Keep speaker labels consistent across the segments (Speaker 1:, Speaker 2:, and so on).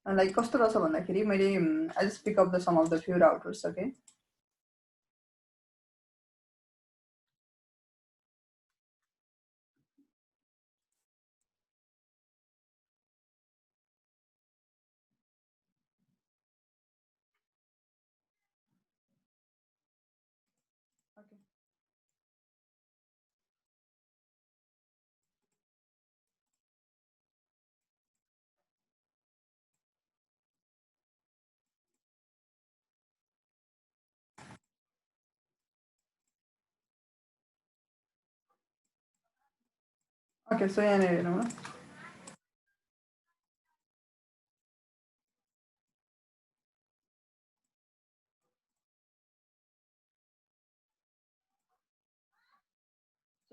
Speaker 1: Like कस्तो रहेछ भन्दाखेरि मैले I just pick up the some of the few routers okay okay so यहाँनिर हेरौँ न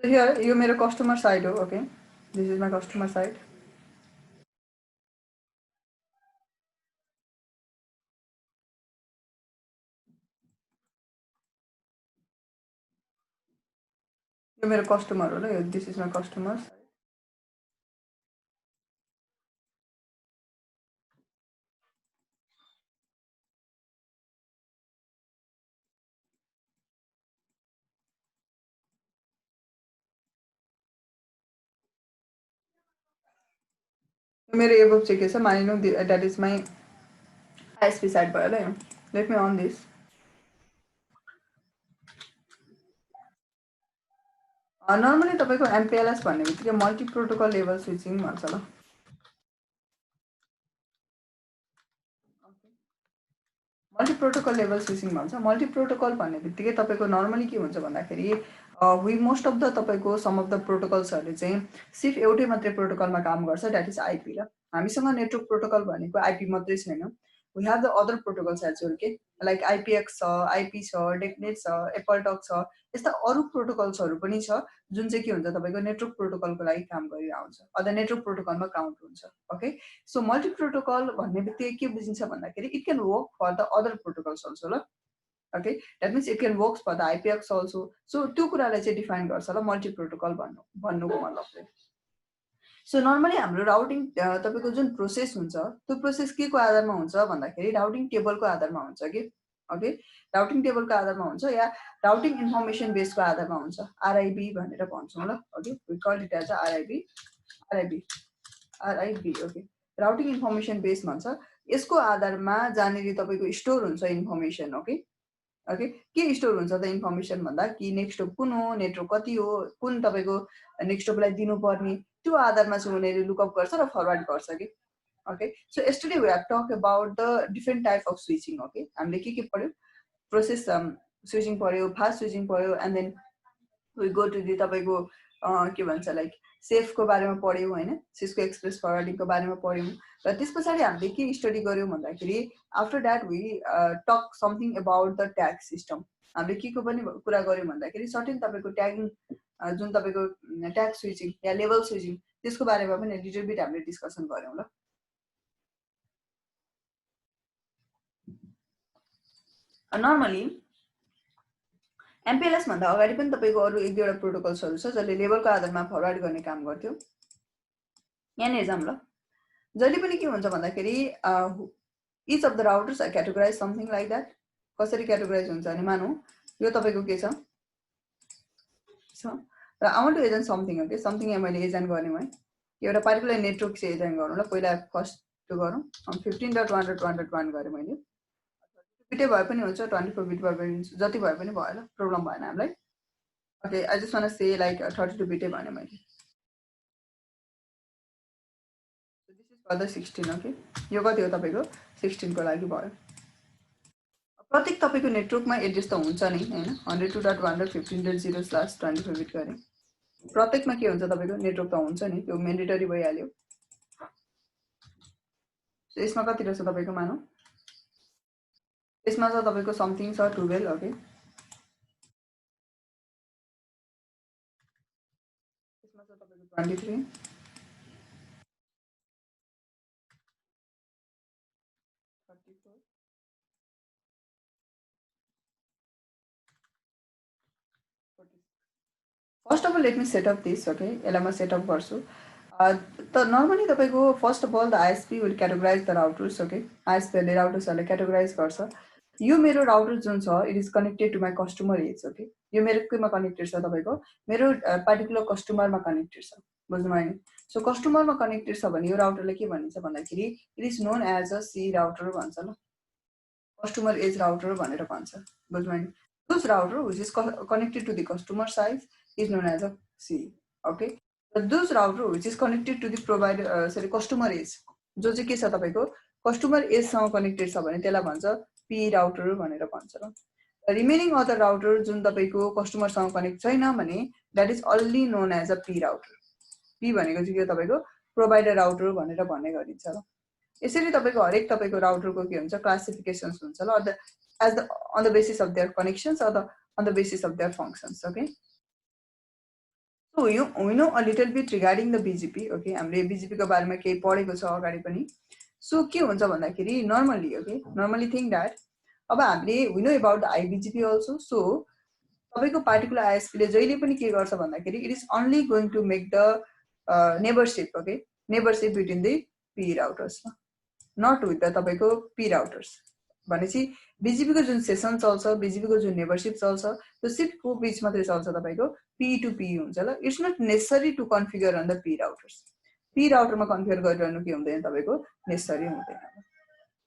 Speaker 1: सो हियर यो मेरो कस्टमर साइड हो okay this is my customer side यो मेरो कस्टमर हो ल दिस इज माई कस्टमर मेरो एबोभ चाहिँ के छ मानिलिउँ that is my ISP side भयो ल यो let me on this normally तपाईँको एमपिएलएस भन्ने बित्तिकै मल्टी प्रोटोकल लेभल स्विचिङ भन्छ ल मल्टी प्रोटोकल लेभल स्विचिङ भन्छ मल्टी प्रोटोकल भन्ने बित्तिकै तपाईँको नर्मली के हुन्छ भन्दाखेरि वी मोस्ट अफ द तपाईँको सम अफ द प्रोटोकल्सहरूले चाहिँ सिर्फ एउटै मात्रै प्रोटोकलमा काम गर्छ द्याट इज आइपी र हामीसँग नेटवर्क प्रोटोकल भनेको आइपी मात्रै छैन we have the other protocols as well के लाइक आइपिएक्स छ आइपी छ डेकनेट छ एप्पलटक छ यस्ता अरू प्रोटोकल्सहरू पनि छ जुन चाहिँ के हुन्छ तपाईँको नेटवर्क प्रोटोकलको लागि काम गरिरहेको हुन्छ अथवा नेटवर्क प्रोटोकलमा काउन्ट हुन्छ ओके सो मल्टी प्रोटोकल भन्ने बित्तिकै के बुझिन्छ भन्दाखेरि it can work for the other protocols also ल okay that means it can work for the IPX also so त्यो कुरालाई चाहिँ डिफाइन गर्छ ल मल्टी प्रोटोकल भन्नुको मतलब चाहिँ सो नर्मली हाम्रो राउटिङ तपाईँको जुन प्रोसेस हुन्छ त्यो प्रोसेस के को आधारमा हुन्छ भन्दाखेरि राउटिङ टेबलको आधारमा हुन्छ कि ओके राउटिङ टेबलको आधारमा हुन्छ या राउटिङ इन्फर्मेसन बेसको आधारमा हुन्छ आरआइबी भनेर भन्छौँ ल okay we call it as RIB RIB RIB okay routing information base भन्छ यसको आधारमा जहाँनिर तपाईँको स्टोर हुन्छ इन्फर्मेसन ओके ओके के स्टोर हुन्छ त इन्फर्मेसन भन्दा कि नेक्स्ट स्टोप कुन हो नेटवर्क कति हो कुन तपाईँको नेक्स्ट स्टोपलाई दिनुपर्ने त्यो आधारमा चाहिँ उनीहरूले लुकअप गर्छ र फरवर्ड गर्छ कि okay so yesterday we have talk about the different type of switching okay हामीले के पढ्यो प्रोसेस स्विचिङ पढ्यो फास्ट स्विचिङ पढ्यो and then we go to the तपाईँको के भन्छ लाइक सेफको बारेमा पढ्यौँ होइन सिस्को एक्सप्रेस फरवर्डिङको बारेमा पढ्यौँ र त्यस पछाडि हामीले के स्टडी गर्यौँ भन्दाखेरि after that we talk something about the tag system हामीले के को पनि कुरा गर्यौँ भन्दाखेरि सर्टेन तपाईँको ट्यागिङ जुन तपाईँको ट्याग स्विचिङ या लेभल स्विचिङ त्यसको बारेमा पनि लिटल बिट हामीले डिस्कसन गऱ्यौँ ल नर्मली एमपिएलएस भन्दा अगाडि पनि तपाईँको अरू एक दुईवटा प्रोटोकल्सहरू छ जसले लेभलको आधारमा फरवर्ड गर्ने काम गर्थ्यो यहाँनिर जाऊँ ल जहिले पनि के हुन्छ भन्दाखेरि each of the routers are categorize something like that कसरी क्याटेगोराइज हुन्छ भने मानौँ यो तपाईँको के छ र I want to agent something okay something यहाँ मैले एजेन्ट गरेँ है एउटा पार्टिकुलर नेटवर्क चाहिँ एजेन्ट गरौँ ल पहिला फर्स्ट त्यो गरौँ 15.1.1.1 गरेँ मैले बिटै भए पनि हुन्छ 24 बिट भए पनि हुन्छ जति भए पनि भयो ल प्रब्लम भएन हामीलाई okay I just want say like 32 बिटै भने मैले this is for the 16 okay यो कति हो तपाईँको 16 को लागि भयो प्रत्येक तपाईँको नेटवर्कमा एड्रेस त हुन्छ नि होइन 102.115.0/24 बिट गरेँ प्रत्येकमा के हुन्छ तपाईँको नेटवर्क त हुन्छ नि त्यो मेन्डेटरी भइहाल्यो यसमा कति रहेछ तपाईँको मानौँ यसमा छ तपाईँको समथिङ छ 12 ओके यसमा छ तपाईँको 23 first of all let me set up this okay यसलाई म सेटअप गर्छु त नर्मली तपाईँको first of all the ISP will categorize the routers okay आइएसपीहरूले राउटर्सहरूलाई क्याटेगोराइज गर्छ यो मेरो राउटर जुन छ it is connected to my customer edge okay यो मेरो केमा कनेक्टेड छ तपाईँको मेरो पार्टिकुलर कस्टमरमा कनेक्टेड छ बुझ्नुभयो नि सो कस्टमरमा कनेक्टेड छ भने यो राउटरले के भनिन्छ भन्दाखेरि it is known as a C router भन्छ ल कस्टमर एज राउटर भनेर भन्छ बुझ्नुभयो नि this router which is connected to the customer size is known as a C okay this router which is connected to the provider sorry customer edge जो चाहिँ के छ तपाईँको कस्टमर एजसँग कनेक्टेड छ भने त्यसलाई भन्छ पी राउटर भनेर भन्छ ल रिमेनिङ अदर राउटर जुन तपाईँको कस्टमरसँग कनेक्ट छैन भने that is only known as a P router P भनेको चाहिँ के तपाईँको प्रोभाइडर राउटर भनेर भन्ने गरिन्छ ल यसरी तपाईँको हरेक तपाईँको राउटरको के हुन्छ क्लासिफिकेसन्स हुन्छ ल as the on the basis of their connections or on the basis of their functions okay so we know a little bit regarding the BGP okay हामीले BGP को बारेमा केही पढेको छ अगाडि पनि सो के हुन्छ भन्दाखेरि normally okay normally think that अब हामीले we know about the IBGP also सो तपाईँको पार्टिकुलर आइएसपीले जहिले पनि के गर्छ भन्दाखेरि it is only going to make the neighbourship okay neighbourship between the P routers not with the तपाईँको पी राउटर्स भनेपछि बिजिपीको जुन सेसन चल्छ बिजिपीको जुन नेबरसिप चल्छ त्यो सिपको बिच मात्रै चल्छ तपाईँको पी टु पी हुन्छ ल it's not necessary to configure on the P routers P राउटरमा कन्फिगर गरिरहनु के हुँदैन तपाईँको नेसेसरी हुँदैन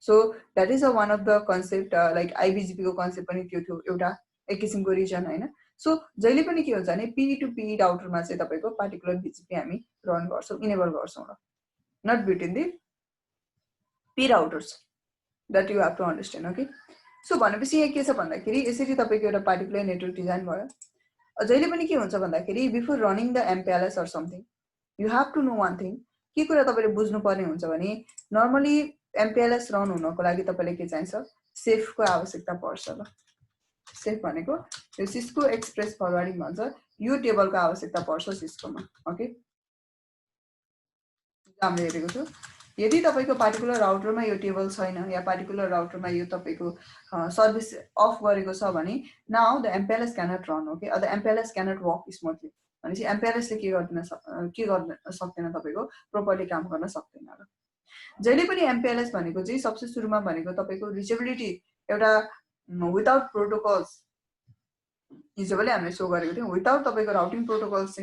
Speaker 1: so that is a one of the concept like आइबिजिपीको कन्सेप्ट पनि त्यो थियो एउटा एक किसिमको रिजन होइन सो जहिले पनि के हुन्छ भने पी टु पी राउटरमा चाहिँ तपाईँको पार्टिकुलर बिजिपी हामी रन गर्छौँ इनेबल गर्छौँ र not between the P routers that you have to understand okay so भनेपछि यहाँ के छ भन्दाखेरि यसरी तपाईँको एउटा पार्टिकुलर नेटवर्क डिजाइन भयो जहिले पनि के हुन्छ भन्दाखेरि before running the MPLS or something you have to know one thing के कुरा तपाईँले बुझ्नुपर्ने हुन्छ भने नर्मली एमपिएलएस रन हुनको लागि तपाईँले के चाहिन्छ सेफको आवश्यकता पर्छ ल सेफ भनेको यो सिस्को एक्सप्रेस फरवार्डिङ भन्छ यो टेबलको आवश्यकता पर्छ सिस्कोमा ओके हामीले हेरेको छु यदि तपाईँको पार्टिकुलर राउटरमा यो टेबल छैन या पार्टिकुलर राउटरमा यो तपाईँको सर्भिस अफ गरेको छ भने now the MPLS cannot run okay the MPLS cannot work smoothly भनेपछि एमपिएलएसले के गर्न सक्दैन तपाईँको प्रोपरली काम गर्न सक्दैन र जहिले पनि एमपिएलएस भनेको चाहिँ सबसे सुरुमा भनेको तपाईँको रिचेबिलिटी एउटा विदाउट प्रोटोकल्स हिजो पनि हामीले सो गरेको थियौँ विदाउट तपाईँको राउटिङ प्रोटोकल्स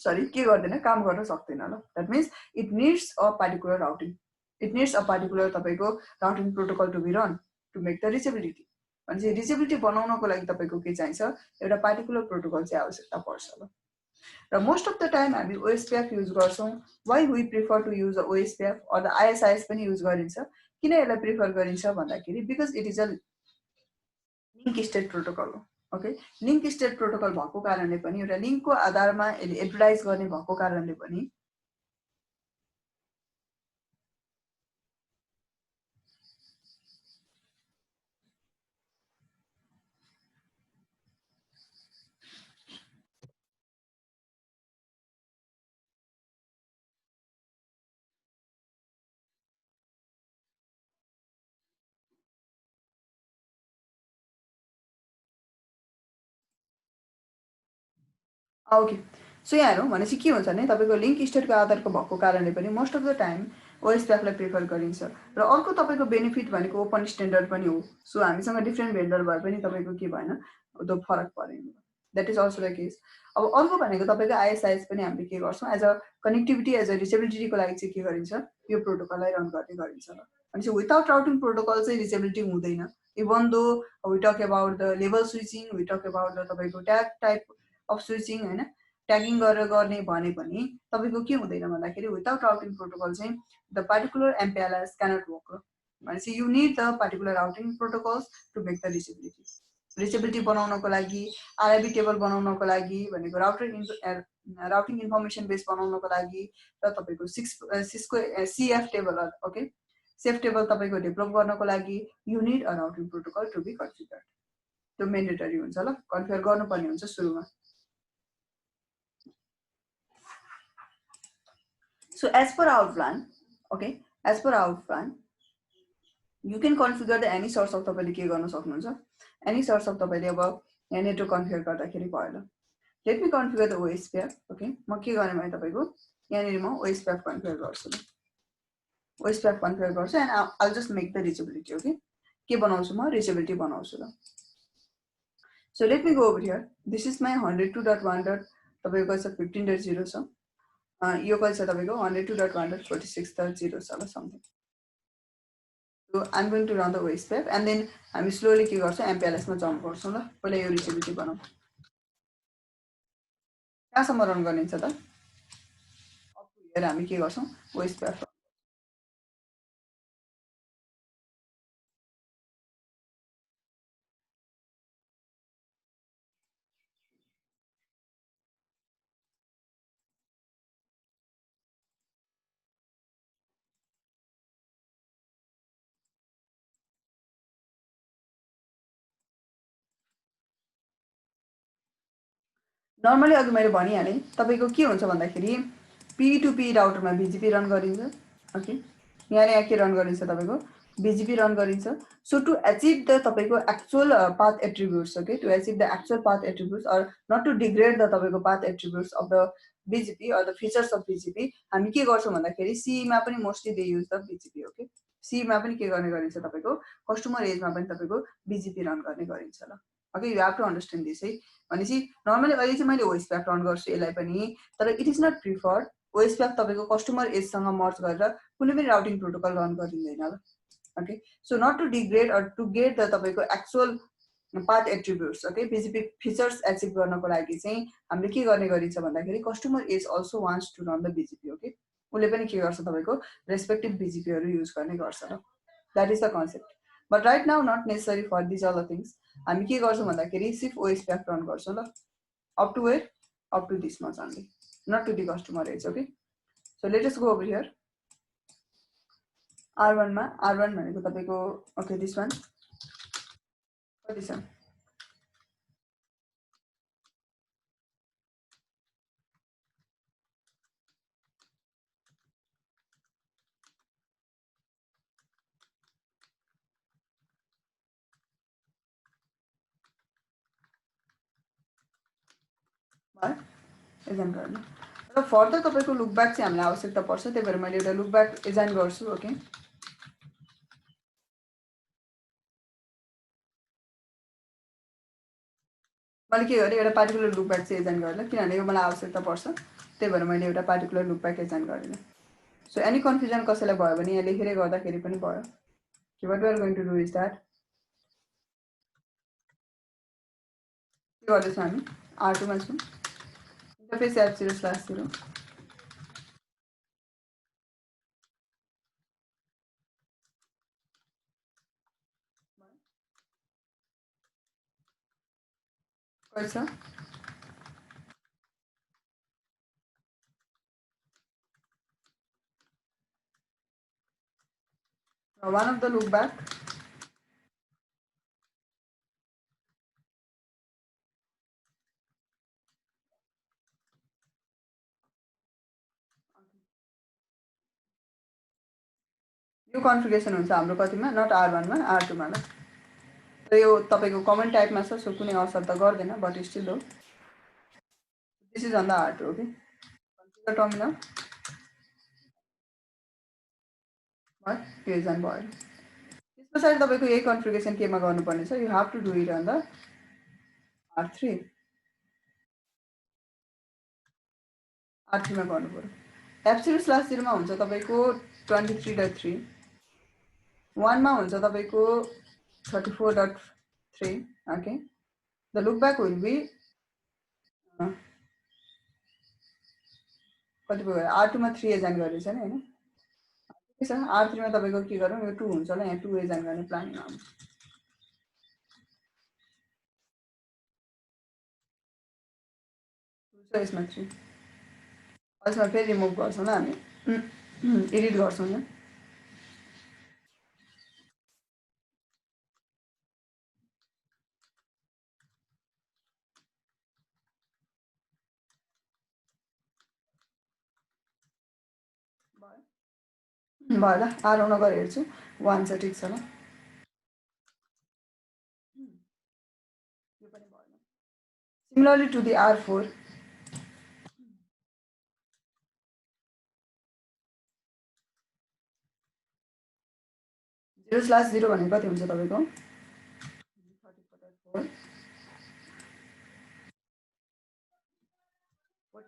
Speaker 1: चाहिँ के गर्दैन काम गर्न सक्दैन ल that means it needs a particular routing it needs a particular तपाईँको routing protocol to be run to make the reachability भनेपछि रिचेबिलिटी बनाउनको लागि तपाईँको के चाहिन्छ एउटा पार्टिकुलर प्रोटोकल चाहिँ आवश्यकता पर्छ ल र मोस्ट अफ द टाइम हामी ओएसपीएफ युज गर्छौँ why we prefer to use OSPF or the ISIS पनि युज गरिन्छ किन यसलाई प्रिफर गरिन्छ भन्दाखेरि because it is a link state protocol हो ओके लिङ्क स्टेट प्रोटोकल भएको कारणले पनि एउटा लिङ्कको आधारमा यसले एडभर्टाइज गर्ने भएको कारणले पनि ओके सो यहाँ हेरौँ भनेपछि के हुन्छ भने तपाईँको लिङ्क स्टेटको आधारको भएको कारणले पनि मोस्ट अफ द टाइम ओएसपीएफलाई प्रिफर गरिन्छ र अर्को तपाईँको बेनिफिट भनेको ओपन स्ट्यान्डर्ड पनि हो सो हामीसँग डिफ्रेन्ट भेन्डर भए पनि तपाईँको के भएन त्यो फरक परेन that is also the case अब अर्को भनेको तपाईँको आइएसआइएस पनि हामीले के गर्छौँ as a connectivity as a रिचेबिलिटीको लागि चाहिँ के गरिन्छ यो प्रोटोकललाई रन गर्ने गरिन्छ र भनेपछि विदाउट राउटिङ प्रोटोकल चाहिँ रिचेबिलिटी हुँदैन even though we talk about the level switching we talk about the तपाईँको ट्याग टाइप अफ स्विचिङ होइन ट्यागिङ गरेर गर्ने भने पनि तपाईँको के हुँदैन भन्दाखेरि विदाउट राउटिङ प्रोटोकल चाहिँ the particular MPLS cannot work भनेपछि you need the particular routing protocols to make the reachability बनाउनको लागि आरआइबी टेबल बनाउनको लागि भनेको राउटिङ इन्फर्मेसन बेस बनाउनको लागि र तपाईँको Cisco CEF table okay CEF table तपाईँको डेभलप गर्नको लागि you need a routing protocol to be configured त्यो मेन्डेटरी हुन्छ ल कन्फिगर गर्नुपर्ने हुन्छ सुरुमा So as per our plan, okay, as per our plan, you can configure the any source of तपाईँले के गर्न सक्नुहुन्छ any source of तपाईँले अब यहाँ नेटवर्क कन्फिगर गर्दाखेरि भयो ल let me configure the OSPF okay म के गर्ने भने तपाईँको यहाँनिर म OSPF कन्फिगर गर्छु ल OSPF कन्फिगर गर्छु and I'll just make the reachability okay के बनाउँछु म reachability बनाउँछु ल So let me go over here. This is my 102.1. तपाईको छ 15.0 छ यो कहिले छ तपाईको 102.1.46.0 छ ल something So I'm going to run the OSPF and then हामी slowly के गर्छौं MPLS मा जम्प गर्छौं ल पहिला यो reachability बनाऊ कहाँसम्म रन गर्ने छ त अब हेर हामी के गर्छौं OSPF नर्मली अघि मैले भनिहालेँ तपाईको के हुन्छ भन्दाखेरि पी टु पी राउटरमा BGP रन गरिन्छ ओके यहाँ के रन गरिन्छ तपाईको BGP रन गरिन्छ सो टु अचिभ द तपाईको actual path attributes okay to achieve the actual path attributes or not to degrade the तपाईको path attributes of the BGP or the features of BGP हामी के गर्छौं भन्दाखेरि C मा पनि mostly they use the BGP okay C मा पनि के गर्ने गरिन्छ तपाईको कस्टमर एजमा पनि तपाईको BGP रन गर्ने गरिन्छ ल okay you have to understand this है भनेपछि नर्मली अहिले चाहिँ मैले OSPF रन गर्छु यसलाई पनि तर it is not preferred OSPF तपाईको कस्टमर एजसँग मर्ज गरेर कुनै पनि राउटिङ प्रोटोकल रन गरिँदैन ल okay so not to degrade or to get the तपाईको actual path attributes okay BGP features achieve गर्नको लागि चाहिँ हामीले के गर्ने गरिन्छ भन्दाखेरि customer edge also wants to run the BGP okay उले पनि के गर्छ तपाईको रेस्पेक्टिभ BGP हरु युज गर्ने गर्छ ल that is the concept but right now not necessary for this other things हामी के गर्छौं भन्दाखेरि सिर्फ OSPF रन गर्छौं ल up to where up to this much only not to the customer edge okay so let us go over here R1 मा R1 भनेको तपाईको okay this one कति छ एजाइन गर्ने र फर्दर तपाईको लुक ब्याक चाहिँ हामीलाई आवश्यकता पर्छ त्यही भएर मैले एउटा लुक ब्याक एजाइन गर्छु ओके मैले के गरे एउटा पार्टिकुलर लुक ब्याक चाहिँ एजाइन गरेँ किनभने यो मलाई आवश्यकता पर्छ त्यही भएर मैले एउटा पार्टिकुलर लुक ब्याक एजाइन गरेँ सो एनी कन्फ्युजन कसैलाई भयो भने यहाँ लेखेरै गर्दाखेरि पनि भयो के what we are going to do is that के गर्दैछौँ हामी R2 मा छौँ इंटरफेस F0/0 कैसा one of the look back यो कन्फिगरेसन हुन्छ हाम्रो कतिमा नट R1 मा R2 मा ल र यो तपाईको कमेन्ट टाइपमा छ सो कुनै असर त गर्दैन बट स्टिल हो this is on the R2 okay configure terminal but यो एजाइन भयो त्यसपछि तपाईको यही कन्फिगरेसन केमा गर्नुपर्ने छ you have to do it on the R3 R3 मा गर्नु पर्यो F0/0 मा हुन्छ तपाईको 23.3 1 मा हुन्छ तपाईको 34.3 okay the look back will be कति भयो R2 मा 3 एजाइन गरेछ नि हैन के छ R3 मा तपाईको के गरौँ यो 2 हुन्छ ल यहाँ 2 एजाइन गर्ने प्लानिङ आउँछ सो यसमा 3 यसमा फेरि रिमुभ गर्छौं ल हामी एडिट गर्छौं यहाँ भयो ल R1 गएर हेर्छु 1 छ ठीक छ ल यो पनि भयो सिमिलरली टु दी R4 0/0 भनेको कति हुन्छ तपाईको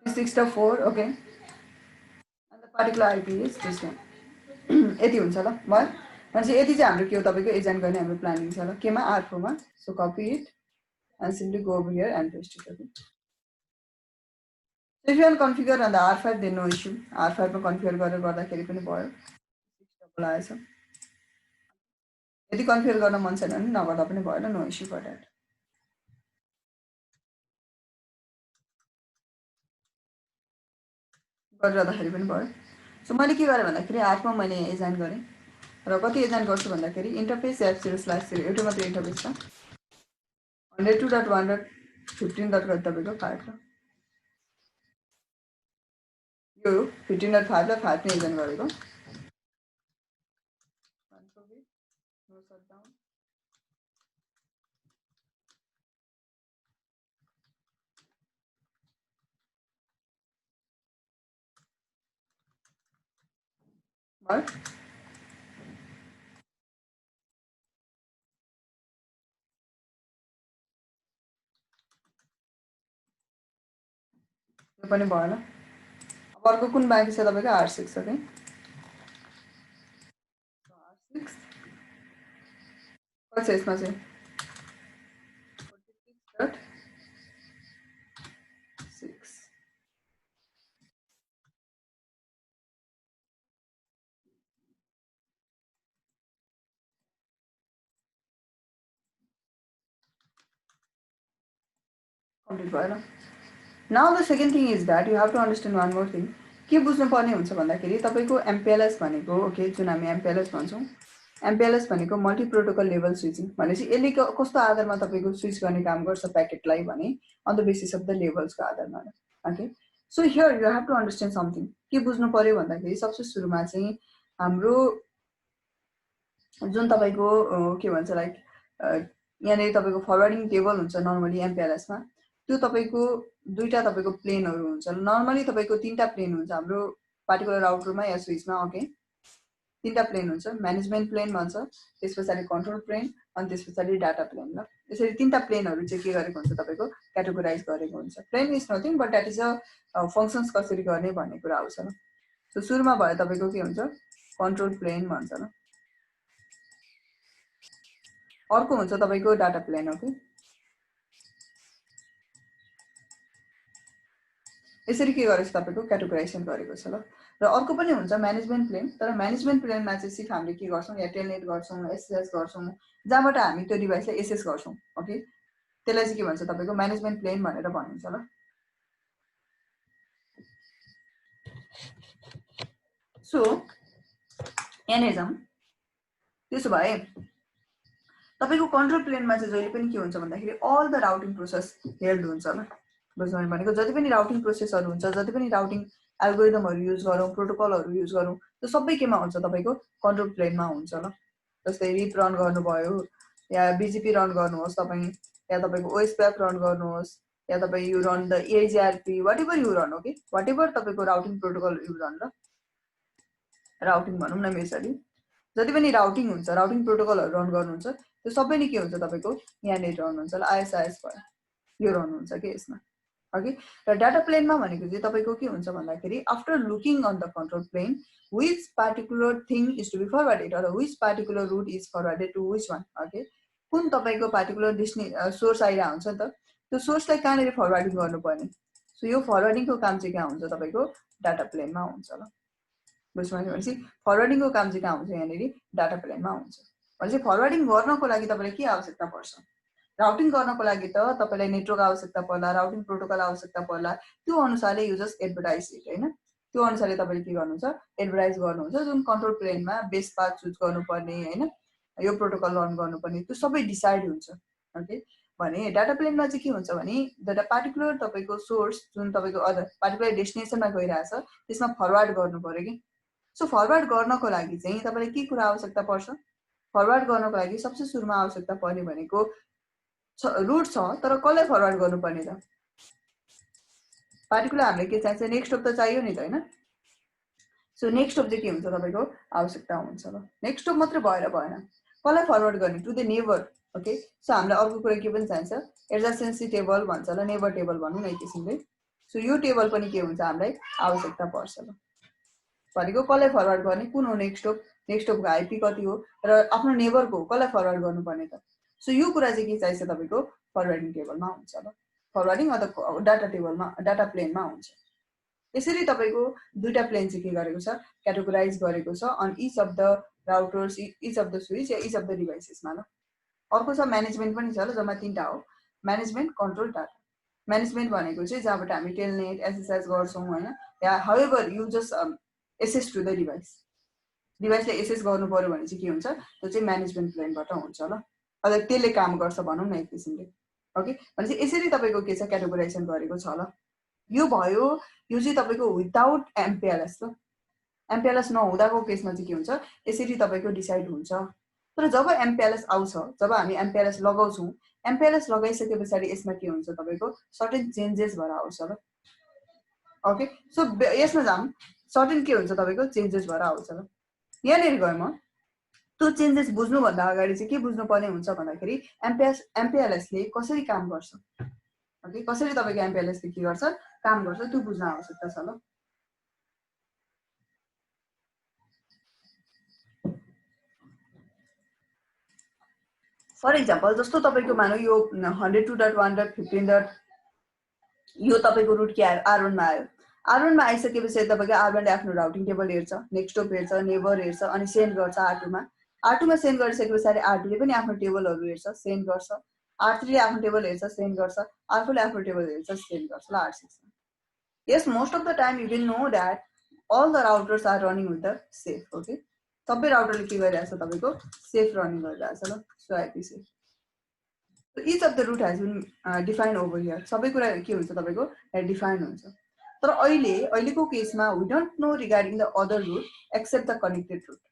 Speaker 1: 46 र 4 okay and the particular IP is this one यति हुन्छ ल भयो भनेपछि यति चाहिँ हाम्रो के हो तपाईको एजेन्ट गर्ने हाम्रो प्लानिङ छ ल केमा R4 मा so copy it and simply go over here and paste it okay so if you want configure on the R5 then no issue R5 मा कन्फिगर गरेर गर्दाखेरि पनि भयो 6 डबल आएछ यदि कन्फिगर गर्न मन छैन भने नगर्दा पनि भयो नो इश्यू फर दैट गरिरहँदाखेरि पनि भयो सो मैले के गरेँ भन्दाखेरि आर्टमा मैले एजाइन गरेँ र कति एजाइन गर्छु भन्दाखेरि इन्टरफेस F0/0 एउटै मात्र इन्टरफेस छ 102.115 कति तपाईको 5 र यो 15.5 र 5 नै एजाइन गरेको नो शटडाउन भयो यो पनि भएन अब अर्को कुन बाँकी छ तपाईको R6 छ के R6 कति छ यसमा चाहिँ 46.6 कम्प्लिट भयो Now the second thing is that you have to understand one more thing. के बुझ्नु पर्ने हुन्छ भन्दाखेरि तपाईको MPLS भनेको ओके जुन हामी MPLS भन्छौं MPLS भनेको मल्टी प्रोटोकल लेभल स्विचिङ भनेपछि यसले कस्तो आधारमा तपाईको स्विच गर्ने काम गर्छ प्याकेटलाई भने on the basis of the लेभल्सको आधारमा okay so here you have to understand something के बुझ्नु पर्यो भन्दाखेरि सबसे सुरुमा चाहिँ हाम्रो जुन तपाईको के भन्छ लाइक यहाँ तपाईको फरवर्डिङ टेबल हुन्छ नर्मली MPLS मा त्यो तपाईको दुईटा तपाईको प्लेनहरु हुन्छ नर्मली तपाईको तीनटा प्लेन हुन्छ हाम्रो पार्टिकुलर राउटरमा या स्विचमा ओके तीनटा प्लेन हुन्छ म्यानेजमेन्ट प्लेन भन्छ त्यसपछि कन्ट्रोल प्लेन अनि त्यसपछि डाटा प्लेन ल यसरी तीनटा प्लेनहरु चाहिँ के गरेको हुन्छ तपाईको क्याटेगोराइज गरेको हुन्छ plane is nothing but that is a functions कसरी गर्ने भन्ने कुरा आउँछ ल सो सुरुमा भयो तपाईको के हुन्छ कन्ट्रोल प्लेन भन्छ ल अर्को हुन्छ तपाईको डाटा प्लेन ओके यसरी के गरेछ तपाईको क्याटेगोराइजेसन गरेको छ ल र अर्को पनि हुन्छ म्यानेजमेन्ट प्लेन तर म्यानेजमेन्ट प्लेनमा चाहिँ सिर्फ हामीले के गर्छौं या टेलनेट गर्छौं एसएस गर्छौं जहाँबाट हामी त्यो डिभाइसलाई एसएस गर्छौं ओके त्यसलाई चाहिँ के भन्छ तपाईको म्यानेजमेन्ट प्लेन भनेर भनिन्छ ल सो एनएजम त्यसो भए तपाईको कन्ट्रोल प्लेनमा चाहिँ जहिले पनि के हुन्छ भन्दाखेरि all the routing process held हुन्छ ल बुझ्नु भनेको जति पनि राउटिङ प्रोसेसहरु हुन्छ जति पनि राउटिङ एल्गोरिदमहरु युज गरौँ प्रोटोकलहरु युज गरौँ त्यो सबै केमा हुन्छ तपाईको कन्ट्रोल प्लेनमा हुन्छ ल जस्तै रिप रन गर्नुभयो या बीजीपी रन गर्नुहोस् तपाई या तपाईको ओएसपीएफ रन गर्नुहोस् या तपाई you run the EIGRP whatever you run okay whatever तपाईको राउटिङ प्रोटोकल यु रन ल राउटिङ भनौं न यसरी जति पनि राउटिङ हुन्छ राउटिङ प्रोटोकलहरु रन गर्नुहुन्छ त्यो सबै नै के हुन्छ तपाईको यहाँनेर रन हुन्छ ल आईएसआईएस भयो यो रन हुन्छ के यसमा ओके र डाटा प्लेनमा भनेको चाहिँ तपाईको के हुन्छ भन्दाखेरि after looking on the control plane which particular thing is to be forwarded or which particular route is forwarded to which one okay कुन तपाईको पार्टिकुलर सोर्स आइरा हुन्छ नि त त्यो सोर्सलाई कहाँनेर फरवर्डिङ गर्नुपर्ने सो यो फरवर्डिङको काम चाहिँ कहाँ हुन्छ तपाईको डाटा प्लेनमा हुन्छ ल बुझ्नु भनेपछि फरवर्डिङको काम चाहिँ कहाँ हुन्छ यहाँनेर डाटा प्लेनमा हुन्छ भनेपछि फरवर्डिङ गर्नको लागि तपाईलाई के आवश्यकता पर्छ राउटिङ गर्नको लागि त तपाईलाई नेटवर्क आवश्यकता पर्ला राउटिङ प्रोटोकल आवश्यकता पर्ला त्यो अनुसारले यु जस्ट एडभर्टाइज इट हैन त्यो अनुसारले तपाईले के गर्नुहुन्छ एडभर्टाइज गर्नुहुन्छ जुन कन्ट्रोल प्लेनमा बेस पाथ चुज गर्नुपर्ने हैन यो प्रोटोकल रन गर्नुपर्ने त्यो सबै डिसाइड हुन्छ ओके भने डाटा प्लेनमा चाहिँ के हुन्छ भने द पार्टिकुलर तपाईको सोर्स जुन तपाईको अदर पार्टिकुलर डेस्टिनेसनमा गइराछ त्यसमा फरवर्ड गर्नु पर्यो के सो फरवर्ड गर्नको लागि चाहिँ तपाईलाई के कुरा आवश्यकता पर्छ फरवर्ड गर्नको लागि सबसे सुरुमा आवश्यकता पर्ने भनेको रूट छ तर कसलाई फरवर्ड गर्नुपर्ने त पार्टिकुलर हामीले के चाहिन्छ नेक्स्ट स्टप त चाहियो नि त हैन सो नेक्स्ट स्टप चाहिँ के हुन्छ तपाईँको आवश्यकता हुन्छ ल नेक्स्ट स्टप मात्रै भएन कसलाई फरवर्ड गर्ने to the neighbour okay so हामीलाई अर्को कुरा के पनि चाहिन्छ एडजासेन्सी टेबल भन्छ ल नेबर टेबल भनौँ न एक किसिमले सो यो टेबल पनि के हुन्छ हामीलाई आवश्यकता पर्छ ल भनेको कसलाई फरवर्ड गर्ने कुन हो नेक्स्ट स्टपको आइपी कति हो र आफ्नो नेबरको कसलाई फरवर्ड गर्नुपर्ने त सो यो कुरा चाहिँ के चाहिन्छ तपाईँको फरवर्डिङ टेबलमा हुन्छ ल फरवर्डिङ अथवा डाटा टेबलमा डाटा प्लेनमा हुन्छ यसरी तपाईँको दुईटा प्लेन चाहिँ के गरेको छ क्याटेगोराइज गरेको छ on each of the routers each of the switch या इच अफ द डिभाइसेसमा ल अर्को छ म्यानेजमेन्ट पनि छ ल जम्मा तीनटा हो म्यानेजमेन्ट कन्ट्रोल डाटा म्यानेजमेन्ट भनेको चाहिँ जहाँबाट हामी टेलनेट एसएसएस गर्छौँ होइन या however you just access to the डिभाइसले एसेस गर्नु पर्यो भने चाहिँ के हुन्छ त्यो चाहिँ म्यानेजमेन्ट प्लेनबाट हुन्छ ल अझ त्यसले काम गर्छ भनौँ न एक किसिमले ओके भनेपछि यसरी तपाईँको के छ क्याटेगोराइजेसन गरेको छ ल यो भयो यो चाहिँ तपाईँको विदाउट एमपिएलएस ल एमपिएलएस नहुँदाको केसमा चाहिँ के हुन्छ यसरी तपाईँको डिसाइड हुन्छ तर जब एमपिएलएस आउँछ जब हामी एमपिएलएस लगाउँछौँ एमपिएलएस लगाइसके पछाडि यसमा के हुन्छ तपाईँको सर्टेन चेन्जेस भएर आउँछ ल ओके सो यसमा जाम सर्टेन के हुन्छ तपाईँको चेन्जेस भएर आउँछ ल यहाँनिर गएँ म त्यो चेन्जेस बुझ्नुभन्दा अगाडि चाहिँ के बुझ्नुपर्ने हुन्छ भन्दाखेरि एमपिएलएसले कसरी काम गर्छ ओके कसरी तपाईँको एमपिएलएसले के गर्छ काम गर्छ त्यो बुझ्न आवश्यकता छ ल फर इक्जाम्पल जस्तो तपाईँको मानौ यो 102.1.15. यो तपाईँको रुट के आयो R1 मा आयो R1 मा आइसकेपछि तपाईँको R1 ले आफ्नो राउटिङ टेबल हेर्छ नेक्स्ट स्टप हेर्छ नेबर हेर्छ अनि सेन्ड गर्छ R2 मा R2 मा सेन्ड गरिसके पछाडि R2 ले पनि आफ्नो टेबलहरू हेर्छ सेन्ड गर्छ R3 ले आफ्नो टेबल हेर्छ सेन्ड गर्छ R4 ले आफ्नो टेबल हेर्छ सेन्ड गर्छ ल R6 मा yes most of the time you will know that all the routers are running with the safe okay सबै राउटरले के गरिरहेछ तपाईको सेफ रनिङ गरिरहेछ ल so IP safe so each of the route has been defined over here सबै कुरा के हुन्छ तपाईको डिफाइन हुन्छ तर अहिलेको केसमा we don't know regarding the other route except the connected route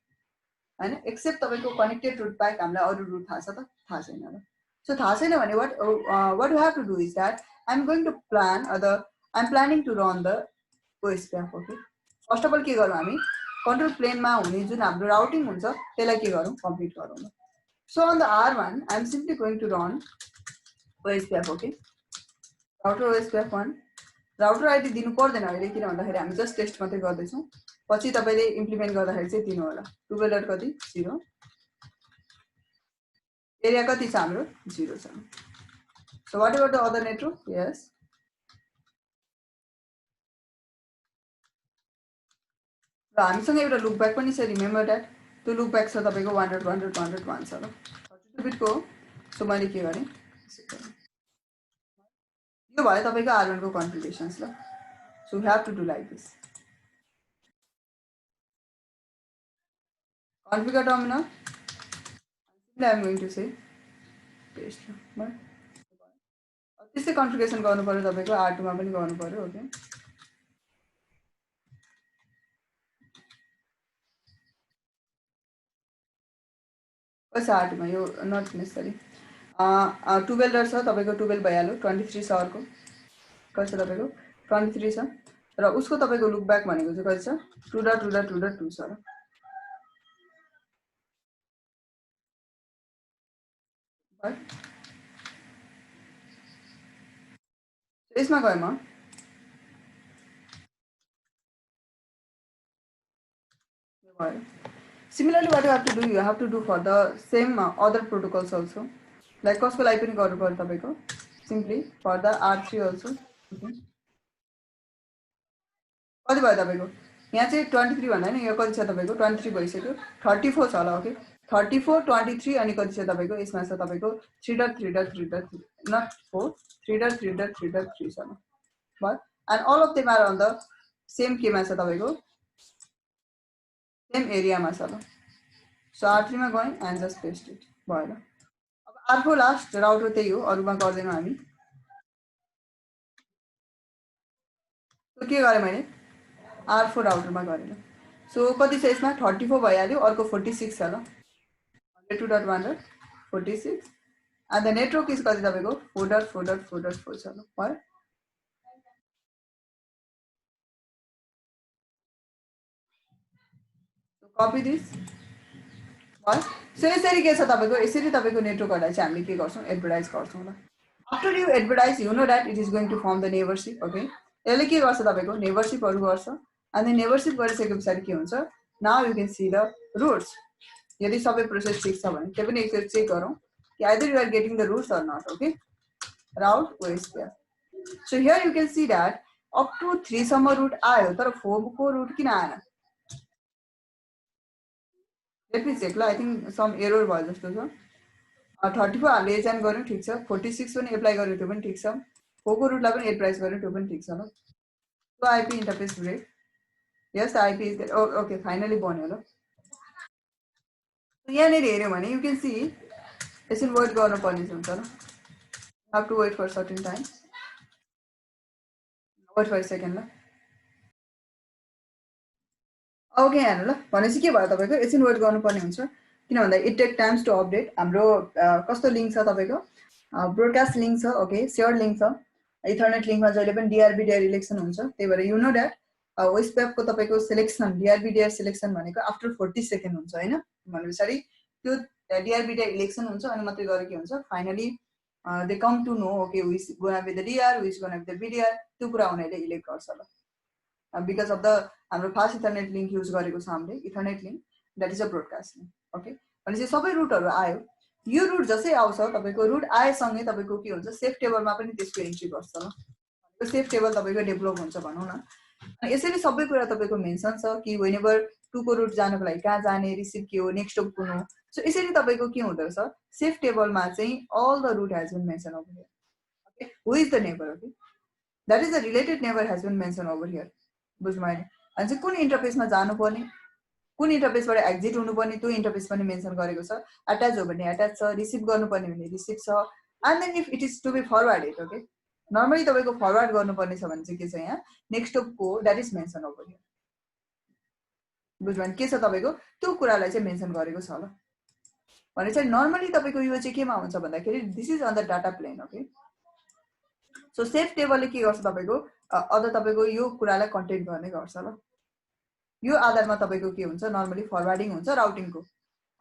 Speaker 1: हैन एक्सेप्ट तपाईको कनेक्टेड रुट बाहेक हामीलाई अरु रुट थाहा छ त थाहा छैन ल सो थाहा छैन भने what you have to do is that I'm going to plan I'm planning to run the OSPF okay first of all के गरौँ हामी कन्ट्रोल प्लेनमा हुने जुन हाम्रो राउटिङ हुन्छ त्यसलाई के गरौँ कम्प्लिट गरौँ ल so on the R1 I'm simply going to run OSPF okay router OSPF1 router ID दिनु पर्दैन अहिले किन भन्दाखेरि हामी जस्ट टेस्ट मात्रै गर्दै छौं पछि तपाईले इम्प्लिमेन्ट गर्दाखेरि चाहिँ दिनु होला टुबेलर कति 0 एरिया कति छ हाम्रो 0 छ so what about the other network यस र हामीसँग एउटा लुक ब्याक पनि छ रिमेम्बर दैट त्यो लुक ब्याक छ तपाईको 100 छ ल 32 बिटको सो मैले के गरे यो भयो तपाईको R1 को कन्फिगरेशन्स ल so we have to do like this configure terminal simply I'm going to say paste ल त्यसै कन्फिगरेसन गर्नु पर्यो तपाईको R2 मा पनि गर्नु पर्यो ओके कस R2 मा यो नट नेसेसरी 12 छ तपाईको 12 भइहाल्यो 23 छ अर्को कस तपाईको 23 छ र उसको तपाईको लुक ब्याक भनेको चाहिँ कति छ 2.2.2.2 छ र यसमा गए म similarly what you have to do you have to do for the same other protocols also like कसको लागि पनि गर्नु पर्यो तपाईको simply for the R3 also okay कति भयो तपाईको यहाँ चाहिँ 23 भन्दा हैन यो कति छ तपाईको 23 भइसक्यो 34 छ होला ओके 34 23 अनि कति छ तपाईको यसमा छ तपाईको 3.3.3.3 not 4 3.3.3.3 छ ल but and all of them are on the same केमा छ तपाईको सेम एरियामा छ ल सो R3 मा गए and just paste it भयो ल अब R4 लास्ट राउटर त्यही हो अरुमा गर्दैनौ हामी सो के गरे मैले R4 राउटरमा गरे ल सो कति छ यसमा 34 भइहाल्यो अर्को 46 छ ल 102.1.46 and the network is कति तपाईको 4.4.4.4 छ ल भयो कपी दिस भयो। सो यसरी के छ तपाईको, यसरी तपाईको नेटवर्कहरुलाई चाहिँ हामीले के गर्छौं, एडभर्टाइज गर्छौं ल। After you advertise you know that it is going to form the neighbourship. Okay, यसले के गर्छ तपाईको, नेबरशिपहरु गर्छ। अनि नेबरशिप गरिसकेपछि के हुन्छ, now you can see the roots. यदि सबै प्रोसेस ठीक छ भने त्यो पनि एकचोटि चेक गरौँ कि either you are getting the routes or not. Okay, route west there. So here you can see that up to 3 सम्म रुट आयो, तर 4 को रुट किन आएन? लेट मी चेक ल, आई थिंक सम एरर भयो जस्तो छ। 34 हामीले एजाइन गर्यौं, ठीक छ। 46 पनि एप्लाई गर्यो, त्यो पनि ठीक छ। 4 को रुटलाई पनि एडभर्टाइज गर्यो, त्यो पनि ठीक छ ल। So IP interface break, yes IP is okay, finally बन्यो ल। यहाँनिर हेर्यो भने यु क्यान सी एकछिन वेट गर्नुपर्ने हुन्छ ल। have to wait for certain time, wait for a second ल। ओके, हेर्नु ल, भनेपछि के भयो तपाईको, एकछिन वेट गर्नुपर्ने हुन्छ, किन भन्दा it take times to update. हाम्रो कस्तो लिंक छ तपाईको, ब्रोडकास्ट लिंक छ। ओके, शेयर लिंक छ। इथरनेट लिंकमा जहिले पनि डीआरबी डिआर इलेक्सन हुन्छ, त्यही भएर यु नो दैट वेस्ट वेबको तपाईको सिलेक्सन डीआरबी डिआर सिलेक्सन भनेको आफ्टर 40 सेकेन्ड हुन्छ हैन। भनेपछि त्यो डीआरबी डिआर इलेक्सन हुन्छ अनि मात्रै गरे के हुन्छ, finally they come to know okay who is gonna be the DR, who is gonna be the BDR, त्यो कुरा उनीहरुले इलेक्ट गर्छ ल। बिकज अफ द हाम्रो फास्ट इथरनेट लिंक युज गरेको छ हामीले, Ethernet link that is a broadcast link. Okay, भनेपछि सबै रुटहरु आयो। यो रुट जसै आउँछ तपाईको, रुट आएसँगै तपाईको के हुन्छ, सेफ टेबलमा पनि त्यसको एन्ट्री गर्छ ल। त्यो सेफ टेबल तपाईको डेभलप हुन्छ भनौं न। यसरी सबै कुरा तपाईको मेन्सन छ कि व्हेनेभर 2 को रुट जानको लागि कहाँ जाने, रिसिभ के हो, नेक्स्ट स्टप कुन हो। सो यसरी तपाईको के हुँदो रहेछ, सेफ टेबलमा चाहिँ all the route has been mention over here. Okay, who is the neighbour, okay that is the related neighbour has been mention over here. बुझ्नु भएन? अनि चाहिँ कुन इन्टरफेसमा जानुपर्ने, कुन इन्टरफेसबाट एक्जिट हुनुपर्ने, त्यो इन्टरफेस पनि मेन्सन गरेको छ। अट्याच हो भने अट्याच छ, रिसिभ गर्नुपर्ने भने रिसिभ छ। And then if it is to be forwarded, okay normally तपाईको फरवर्ड गर्नुपर्ने छ भने चाहिँ के छ, यहाँ नेक्स्ट स्टप को that is mention over here. बुझ्नु भएन? के छ तपाईको त्यो कुरालाई चाहिँ मेन्सन गरेको छ ल। भने चाहिँ नर्मली तपाईको यो चाहिँ केमा हुन्छ भन्दाखेरि this is on the data plane. Okay, so safe टेबलले के गर्छ तपाईको, अझ तपाईको यो कुरालाई कन्टेन गर्ने गर्छ ल। यो आधारमा तपाईको के हुन्छ, नर्मली फरवर्डिङ हुन्छ राउटिङको।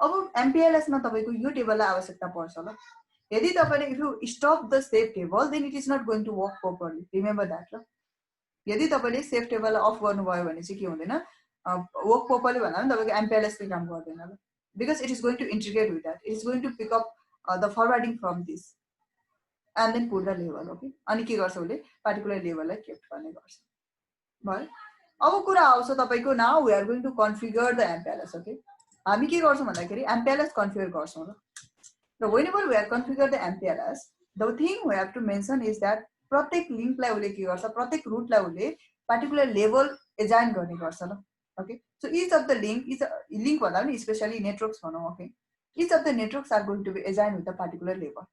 Speaker 1: अब एमपीएलएस मा तपाईको यो टेबललाई आवश्यकता पर्छ ल। यदि तपाईले if you stop the CEF table then it is not going to work properly, remember that ल। यदि तपाईले सेफ टेबललाई अफ गर्नुभयो भने चाहिँ के हुँदैन, वर्क प्रपरली भन्दा पनि तपाईको एमपीएलएस ले काम गर्दैन ल। Because it is going to integrate with that, it is going to pick up the forwarding from this and then put the लेभल। ओके, अनि के गर्छ उसले, पार्टिकुलर लेभललाई केप्ट गर्ने गर्छ भयो। अब कुरा आउँछ तपाईको, now we are going to configure the MPLS. Okay, हामी के गर्छौं भन्दाखेरि एमपीएलएस कन्फिगर गर्छौं ल। र whenever we are configure the MPLS, the thing we have to mention is that प्रत्येक लिंकलाई उले के गर्छ, प्रत्येक रुटलाई उले पार्टिकुलर लेभल एजाइन गर्ने गर्छ ल। Okay, so each of the link, each link भन्दा पनि स्पेशली नेटवर्क्स भनौं। Okay, each of the networks are going to be assign with a particular level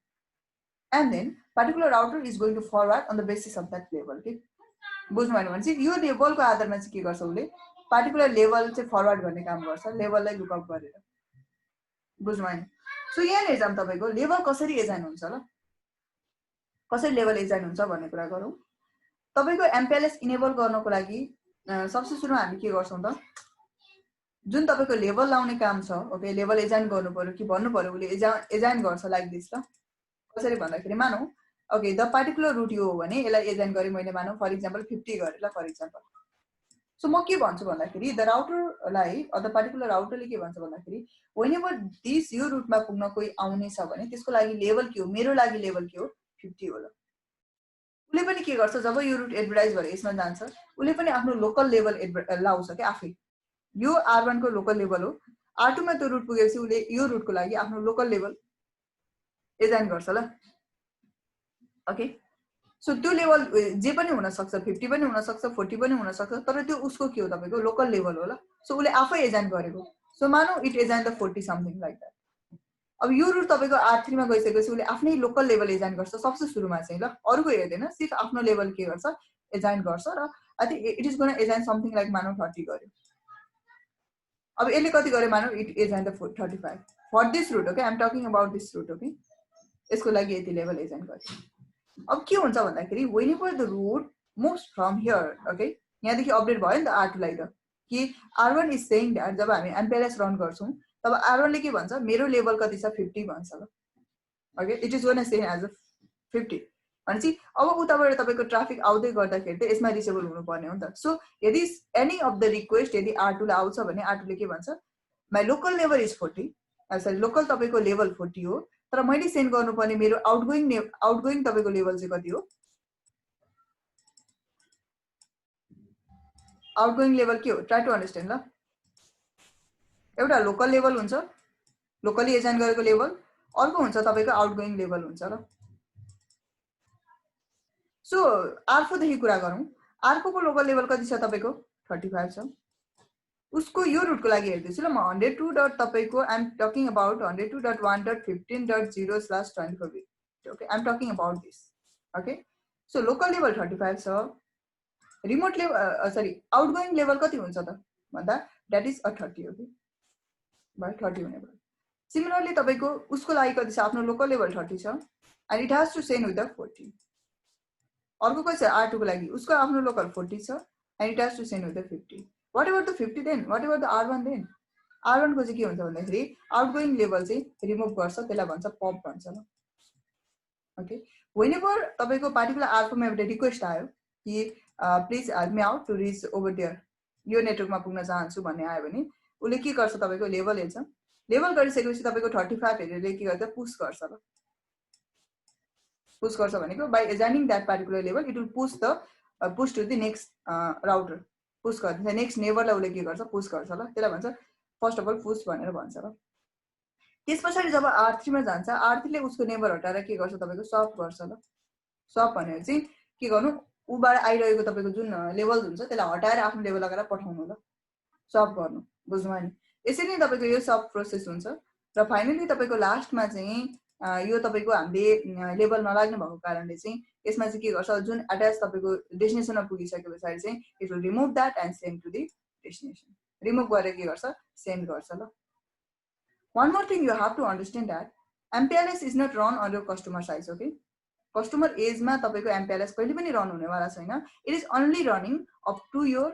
Speaker 1: and then particular router is going to forward on the basis of that level. के बुझ्नु भएन भने चाहिँ यो लेभलको आधारमा चाहिँ के गर्छ उसले, पार्टिकुलर लेभल चाहिँ फरवर्ड गर्ने काम गर्छ, लेभललाई लुकअप गरेर। बुझ्नु भएन? सो यहाँ एजाम तपाईको लेभल कसरी एजाइन हुन्छ ल, कसरी लेभल एजाइन हुन्छ भन्ने कुरा गरौँ। तपाईको एमपीएलएस इनेबल गर्नको लागि सबसे सुरुमा हामी के गर्छौं त, जुन तपाईको लेभल लाउने काम छ, ओके लेभल एजाइन गर्नु पर्यो कि भन्नु पर्यो, उले एजाइन गर्छ लाइक दिस ल। कसरी भन्दाखेरि मानौ ओके द पार्टिकुलर रुट यो हो भने यसलाई एजाइन गरे मैले, मानौ फर एक्जाम्पल 50 गरे ल फर एक्जाम्पल। सो म के भन्छु भन्दाखेरि द राउटरलाई द पार्टिकुलर राउटरले के भन्छ भन्दाखेरि व्हेनेभर दिस यो रुटमा पुग्न कोही आउने छ भने त्यसको लागि लेभल के हो, मेरो लागि लेभल के हो, 50 हो ल। उले पनि के गर्छ, जब यो रुट एडभर्टाइज भएर यसमा जान्छ उले पनि आफ्नो लोकल लेभल लाउँछ के आफै। यो R1 को लोकल लेभल हो, R2 मा त्यो रुट पुगेपछि उले यो रुटको लागि आफ्नो लोकल लेभल एजाइन गर्छ ल। ओके, सो त्यो लेभल जे पनि हुन सक्छ, 50 पनि हुन सक्छ, 40 पनि हुन सक्छ, तर त्यो उसको के हो तपाईको लोकल लेभल हो ल। सो उले आफै एजाइन गरेको। सो मानौ it assign the 40 something like that. अब यो रुट तपाईको R3 मा गइसकेपछि उले आफ्नै लोकल लेभल एजाइन गर्छ सबसे सुरुमा चाहिँ ल, अरुको हेर्दैन, सिर्फ आफ्नो लेभल के गर्छ एजाइन गर्छ। र I think it is gonna assign something like मानौ 30 गर्यो। अब यसले कति गर्यो, मानौ it assign the 35 for this route. Okay, I am talking about this route. Okay, यसको लागि यति लेभल एजाइन गर्यो। अब के हुन्छ भन्दाखेरि whenever the route moves from here, okay यहाँदेखि अपडेट भयो नि त R2 लाई त, कि R1 इज सेइङ दैट जब हामी MPLS रन गर्छौं तब R1 ले के भन्छ मेरो लेभल कति छ 50 भन्छ ल okay it is gonna say as a 50 भनेपछि अब उताबाट तपाईको ट्राफिक आउँदै गर्दाखेरि त यसमा रिचेबल हुनुपर्ने हो नि त सो यदि एनी अफ द रिक्वेस्ट यदि R2 ले आउँछ भने R2 ले के भन्छ my local level is 40 sorry local तपाईको लेभल 40 हो तर मैले सेन्ड गर्नुपर्ने मेरो आउटगोइङ तपाईको लेभल चाहिँ कति हो आउटगोइङ लेभल के हो ट्राई टु अन्डरस्ट्यान्ड ल एउटा लोकल लेभल हुन्छ लोकली एजाइन गरेको लेभल अर्को हुन्छ तपाईको आउटगोइङ लेभल हुन्छ ल सो R4 देखि कुरा गरौँ R4 को लोकल लेभल कति छ तपाईको 35 छ उसको यो रुटको लागि हेर्दैछु ल म 102 डट तपाईको I am talking about 102.1.15.0/24 okay I am talking about this okay so local level 35 छ remote level sorry outgoing level कति हुन्छ त भन्दा that is a 30 okay by 30 हुने भयो सिमिलरली तपाईको उसको लागि कति छ आफ्नो लोकल लेभल 30 छ and it has to send with the 40 अर्को कति छ R2 को लागि उसको आफ्नो लोकल 40 छ and it has to send with the 50 whatever the 50 then whatever the R1 then R1 को चाहिँ के हुन्छ भन्दाखेरि आउटगोइङ लेभल चाहिँ रिमुभ गर्छ त्यसलाई भन्छ पप भन्छ ल ओके व्हेनेभर तपाईको पार्टिकुलर R4 मा एउटा रिक्वेस्ट आयो कि please help me out to reach over there यो नेटवर्कमा पुग्न चाहन्छु भन्ने आयो भने उले के गर्छ तपाईको लेभल हेर्छ लेभल गरिसकेपछि तपाईको 35 हेरेर के गर्छ पुश गर्छ ल पुश गर्छ भनेको बाइ एजाइनिङ दैट पार्टिकुलर लेभल it will push to the next router push गर्छ नेक्स्ट नेबरलाई उले के गर्छ पुश गर्छ ल त्यसलाई भन्छ फर्स्ट अफ अल पुश भनेर भन्छ ल त्यसपछि जब R3 मा जान्छ R3 ले उसको नेबर हटाएर के गर्छ तपाईको स्वप गर्छ ल स्वप भनेर चाहिँ के गर्नु उबाट आइरहेको तपाईको जुन लेभल हुन्छ त्यसलाई हटाएर आफ्नो लेभल लगाएर पठाउनु ल स्वप गर्नु बुझ्नुभयो नि यसरी नै तपाईको यो सब प्रोसेस हुन्छ र फाइनली तपाईको लास्टमा चाहिँ यो तपाईको हामीले लेभल नलाग्ने भएको कारणले चाहिँ यसमा चाहिँ के गर्छ जुन अट्याच तपाईको डेस्टिनेसनमा पुगिसके पछाडी चाहिँ it will remove that and send to the destination remove गरेर के गर्छ सेन्ड गर्छ ल one more thing you have to understand that MPLS is not run on your customer side okay customer edge मा तपाईको MPLS कहिले पनि run हुने वाला छैन it is only running up to your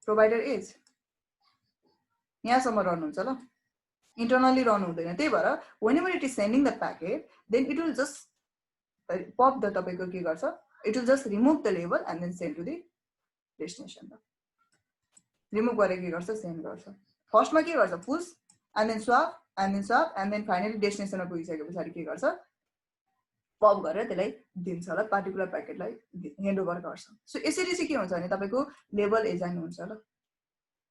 Speaker 1: provider edge यहाँसम्म रन हुन्छ ल internally रन हुँदैन त्यही भएर whenever it is sending the packet then it will just pop the तपाईको के गर्छ it will just remove the label and then send to the destination remove गरेर के गर्छ सेन्ड गर्छ फर्स्टमा के गर्छ push and then swap and then finally destination मा पुगिसकेपछि के गर्छ पप गरेर त्यसलाई दिन्छ ल पार्टिकुलर प्याकेटलाई ह्यान्डओभर गर्छ सो यसरी चाहिँ के हुन्छ भने तपाईको लेभल एजाइन हुन्छ ल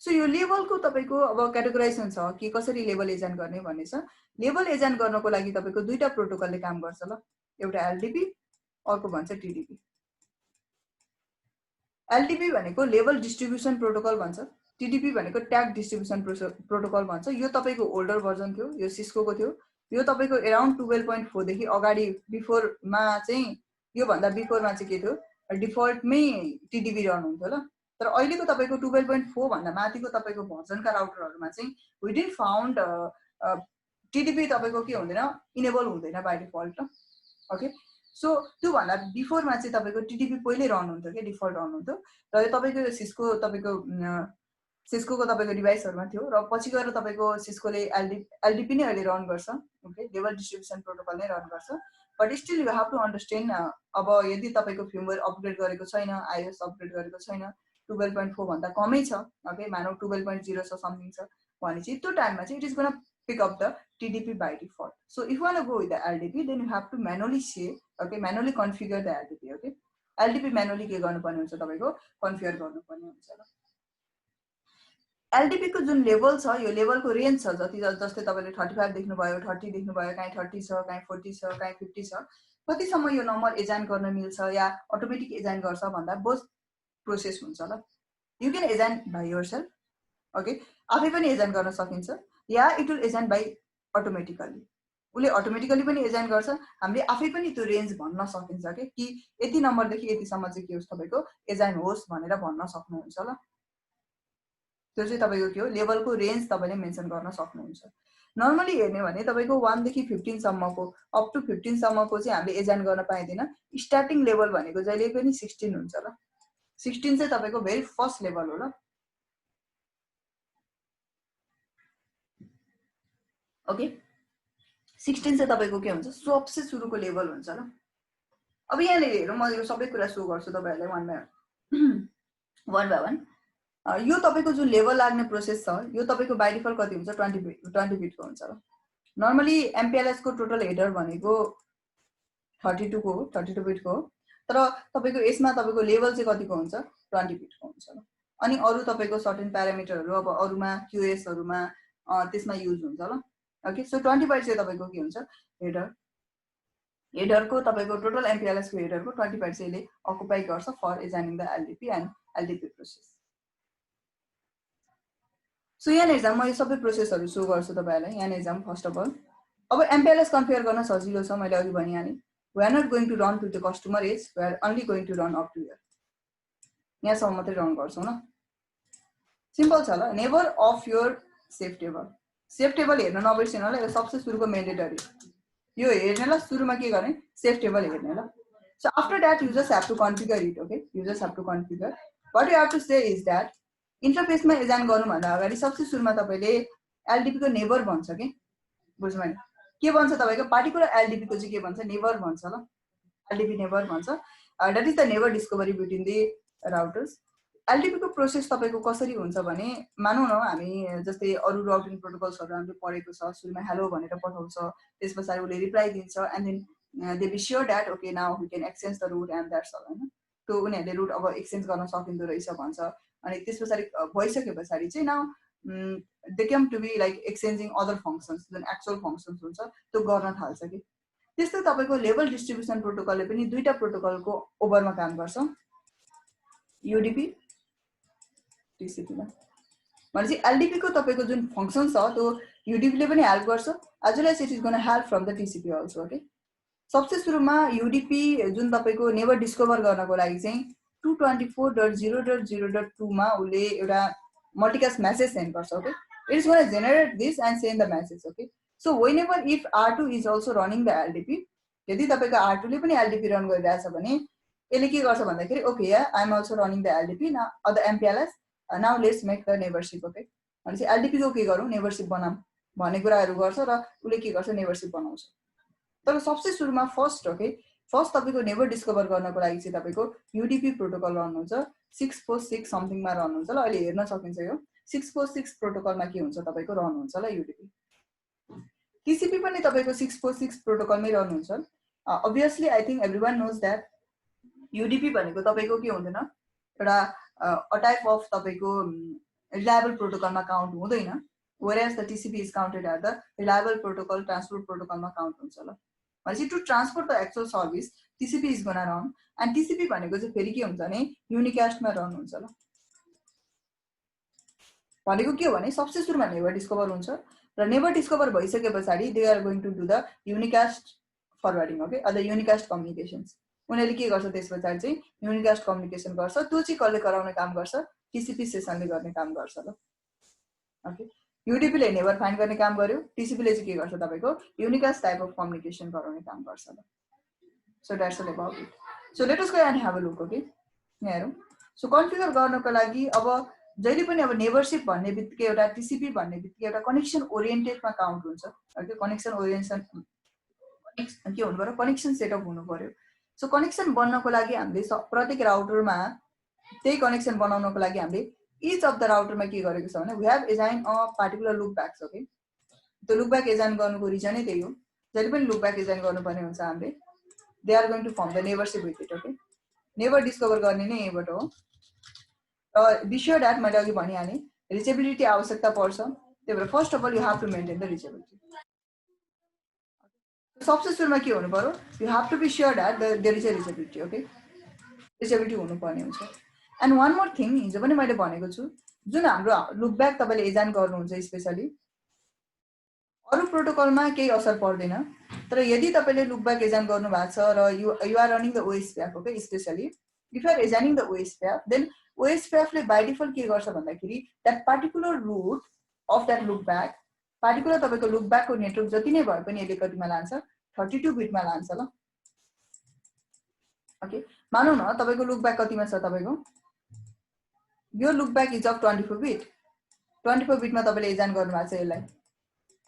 Speaker 1: सो यो लेभलको तपाईको अब क्याटेगोराइजेसन छ कि कसरी लेभल एजाइन गर्ने भन्ने छ लेभल एजाइन गर्नको लागि तपाईको दुईटा प्रोटोकलले काम गर्छ ल एउटा LDP अर्को भन्छ TDP LDP भनेको लेभल डिस्ट्रिब्युसन प्रोटोकल भन्छ TDP भनेको ट्याग डिस्ट्रिब्युसन प्रोटोकल भन्छ यो तपाईको ओल्डर भर्जन थियो यो सिस्को को थियो यो तपाईको अराउन्ड 12.4 देखि अगाडि बिफोर मा चाहिँ यो भन्दा बिफोर मा चाहिँ के थियो डिफल्ट मै TDP रन हुन्थ्यो ल तर अहिलेको तपाईको 12.4 भन्दा माथिको तपाईको भर्जनका राउटरहरुमा चाहिँ वी डिडन्ट फाउन्ड TDP तपाईको के हुँदैन इनेबल हुँदैन बाइ डिफल्ट ल ओके सो त्यो भन्दा बिफोर मा चाहिँ तपाईको TDP पहिले रन हुन्थ्यो के डिफल्ट रन हुन्थ्यो र तपाईको सिस्को तपाईको सिस्को को तपाईको डिभाइसहरुमा थियो र पछि गएर तपाईको सिस्कोले LDP नै अहिले रन गर्छ ओके लेभल डिस्ट्रिब्युसन प्रोटोकल नै रन गर्छ but still you have to understand अब यदि तपाईको फर्मवेयर अपग्रेड गरेको छैन iOS अपग्रेड गरेको छैन 12.4 भन्दा कमै छ ओके मानौ 12.0 छ समथिङ छ भने चाहिँ त्यो टाइममा चाहिँ it is gonna pick up the TDP by default. So if you want to go with the LDP, then you have to manually say, okay, manually configure the LDP, okay. LDP manually के गर्नुपर्ने हुन्छ तपाईको configure गर्नुपर्ने हुन्छ ल LDP को जुन level छ यो लेभलको रेन्ज छ जति जस्तै तपाईले 35 देख्नु भयो 30 देख्नु भयो काई 30 छ काई 40 छ काई 50 छ कतिसम्म यो नम्बर एजाइन गर्न मिल्छ या अटोमेटिक एजाइन गर्छ भन्दा बोथ प्रोसेस हुन्छ ल you can assign by yourself okay आफै पनि एजाइन गर्न सकिन्छ या it will assign by automatically उले अटोमेटिकली पनि एजाइन गर्छ हामीले आफै पनि त्यो रेन्ज भन्न सकिन्छ के कि यति नम्बर देखि यति सम्म चाहिँ के होस् तपाईको एजाइन होस् भनेर भन्न सक्नुहुन्छ ल त्यो चाहिँ तपाईको के हो लेभलको रेन्ज तपाईले मेन्सन गर्न सक्नुहुन्छ नर्मली हेर्ने भने तपाईको 1 देखि 15 सम्मको अप टु 15 सम्मको चाहिँ हामीले एजाइन गर्न पाइदैन स्टार्टिङ लेभल भनेको जहिले पनि 16 हुन्छ ल 16 चाहिँ तपाईको भेरी फर्स्ट लेभल हो ल ओके 16 चाहिँ तपाईको के हुन्छ सबसे सुरुको लेभल हुन्छ ल अब यहाँले हेरौँ म यो सबै कुरा सो गर्छु तपाईहरुलाई वन बाइ वन यो तपाईको जुन लेभल लाग्ने प्रोसेस छ यो तपाईको बाइ डिफल्ट कति हुन्छ 20 बिट को हुन्छ ल नर्मली एमपीएलएस को टोटल हेडर भनेको 32 को 32 बिट को तर तपाईको यसमा तपाईको लेभल चाहिँ कतिको हुन्छ 20 बिट को हुन्छ ल अनि अरु तपाईको सर्टेन प्यारामिटरहरु अब अरुमा क्यूएस हरुमा त्यसमा युज हुन्छ ल ओके सो 20 बाइट चाहिँ तपाईको के हुन्छ हेडर को तपाईको टोटल एमपीएलएस को हेडर को 20 बाइट चाहिँ यसले अकुपाई गर्छ for examining the LDP and LDP process so यहाँ एक्जाम म यो सबै प्रोसेसहरु सो गर्छु तपाईहरुलाई यहाँ एक्जाम फर्स्ट अफ अल अब एमपीएलएस कन्फिगर गर्न सजिलो छ मैले अघि भनिहालेँ we are not going to run to the customer edge, we are only going to run up to here. यहाँ सम्म मात्रै रन गर्छौं ल सिम्पल छ ल never of your safe table हेर्न नबिर्सिनु होला यो सबसे सुरुको मेन्डेटरी यो हेर्ने ल सुरुमा के गर्ने सेफ टेबल हेर्ने ल so after that you just have to configure it okay you just have to configure what you have to say is that इन्टरफेसमा एजाइन गर्नु भन्दा अगाडि सबसे सुरुमा तपाईले एलडीपी को नेबर भन्छ के बुझ्नु नि के भन्छ तपाईको पार्टिकुलर एलडीपी को चाहिँ के भन्छ नेबर भन्छ ल एलडीपी नेबर भन्छ that is the neighbour discovery between the routers LDP को प्रोसेस तपाईको कसरी हुन्छ भने मानौ न हामी जस्तै अरु राउटिङ प्रोटोकल्सहरु हामीले पढेको छ सुरुमा हेलो भनेर पठाउँछ त्यसपछि उले रिप्लाई दिन्छ and then they be sure that okay now we can exchange the route and that's all हैन त्यो उनीहरुले रूट अब एक्सचेन्ज गर्न सकिँदो रहेछ भन्छ अनि त्यसपछि भइसकेपछि चाहिँ now they come to be like exchanging other functions जुन एक्चुअल फंक्शन्स हुन्छ त्यो गर्न थाल्छ के त्यस्तै तपाईको लेभल डिस्ट्रिब्युसन प्रोटोकलले पनि दुईटा प्रोटोकलको ओभरमा काम गर्छ यूडीपी टीसीपी मा भनेपछि एलडीपी को तपाईको जुन फंक्शन छ त्यो यूडीपी ले पनि हेल्प गर्छ as well as it is gonna help from the TCP also okay सबसे सुरुमा यूडीपी जुन तपाईको नेबर डिस्कभर गर्नको लागि चाहिँ 224.0.0.2 मा उले एउटा multicast message send गर्छ okay it is going to generate this and send the message okay so whenever if r2 is also running the ldp यदि तपाईको r2 ले पनि ldp रन गरिरहेछ भने यसले के गर्छ भन्दाखेरि okay yeah I am also running the ldp now or the mpls now let's make the neighborship okay भनेपछि ldp को के गरौँ नेबरशिप बनाम भन्ने कुराहरु गर्छ र उले के गर्छ नेबरशिप बनाउँछ तर सबसे सुरुमा फर्स्ट ओके फर्स्ट तपाईको नेबर डिस्कभर गर्नको लागि चाहिँ तपाईको यूडीपी प्रोटोकल रन हुन्छ 646 समथिङ मा रन हुन्छ ल अहिले हेर्न सकिन्छ यो 646 प्रोटोकलमा के हुन्छ तपाईको रन हुन्छ ल यूडीपी टीसीपी पनि तपाईको 646 प्रोटोकलमै रन हुन्छ obviously I think everyone knows that UDP भनेको तपाईको के हुँदैन एउटा a type of तपाईको reliable प्रोटोकलमा काउन्ट हुँदैन whereas the TCP is counted as the reliable protocol transport protocol मा काउन्ट हुन्छ ल भनेपछि to transport the actual service TCP is gonna run and TCP भनेको चाहिँ फेरि के हुन्छ भने युनिकास्ट मा रन हुन्छ ल भनेको के हो भने सबसे सुरुमा नेबर डिस्कभर हुन्छ र नेबर डिस्कभर भइसकेपछि they are going to do the unicast forwarding okay or the unicast communications उनीहरुले के गर्छ त्यसपछि चाहिँ युनिकास्ट कम्युनिकेसन गर्छ त्यो चाहिँ कसले गराउने काम गर्छ टीसीपी सेसनले गर्ने काम गर्छ ल ओके यूडीपी ले नेबर फाइन्ड गर्ने काम गर्यो टीसीपी ले चाहिँ के गर्छ तपाईको युनिकास्ट टाइप अफ कम्युनिकेसन गराउने काम गर्छ ल so that's all about it so let us go and have a look okay यहाँ हेरौं सो कन्फिगर गर्नको लागि अब जहिले पनि अब नेबरशिप भन्ने बित्तिकै एउटा टीसीपी भन्ने बित्तिकै एउटा कनेक्सन ओरिएन्टेडमा काउन्ट हुन्छ ओके कनेक्सन ओरिएन्टेसन के हुनु पर्यो कनेक्सन सेटअप हुनु पर्यो सो कनेक्सन बन्नको लागि हामीले प्रत्येक राउटरमा त्यही कनेक्सन बनाउनको लागि हामीले each of the router मा के गरेको छ भने we have assigned a particular loopbacks okay त्यो loopback एजाइन गर्नुको रिजन नै त्यही हो जहिले पनि loopback एजाइन गर्नुपर्ने हुन्छ हामीले they are going to form the neighborship with it okay neighbour discover गर्ने नै यहीबाट हो be sure that मैले अघि भनिहालेँ रिचेबिलिटी आवश्यकता पर्छ त्यही भएर first of all you have to maintain the reachability सबसे सुरुमा के हुनु पर्यो you have to be sure that there is a reachability okay reachability हुनुपर्ने हुन्छ एन्ड वान मोर थिङ हिजो पनि मैले भनेको छु जुन हाम्रो लुकब्याक तपाईले एजाइन गर्नुहुन्छ स्पेशली अरु प्रोटोकलमा केही असर पर्दैन तर यदि तपाईले लुकब्याक एजाइन गर्नु भएको छ र you are running the OS pack okay specially if you are assigning the OS pack then OS प्याकले बाइ डिफल्ट के गर्छ भन्दाखेरि that particular route of that look back particular तपाईको लुकब्याकको नेटवर्क जति नै भए पनि यसले कतिमा लान्छ 32 बिटमा लान्छ ल ओके मानौ न तपाईको लुकब्याक कतिमा छ तपाईको यो लुकब्याक इज अफ 24 बिट 24 बिटमा तपाईले एजाइन गर्नु भएको छ यसलाई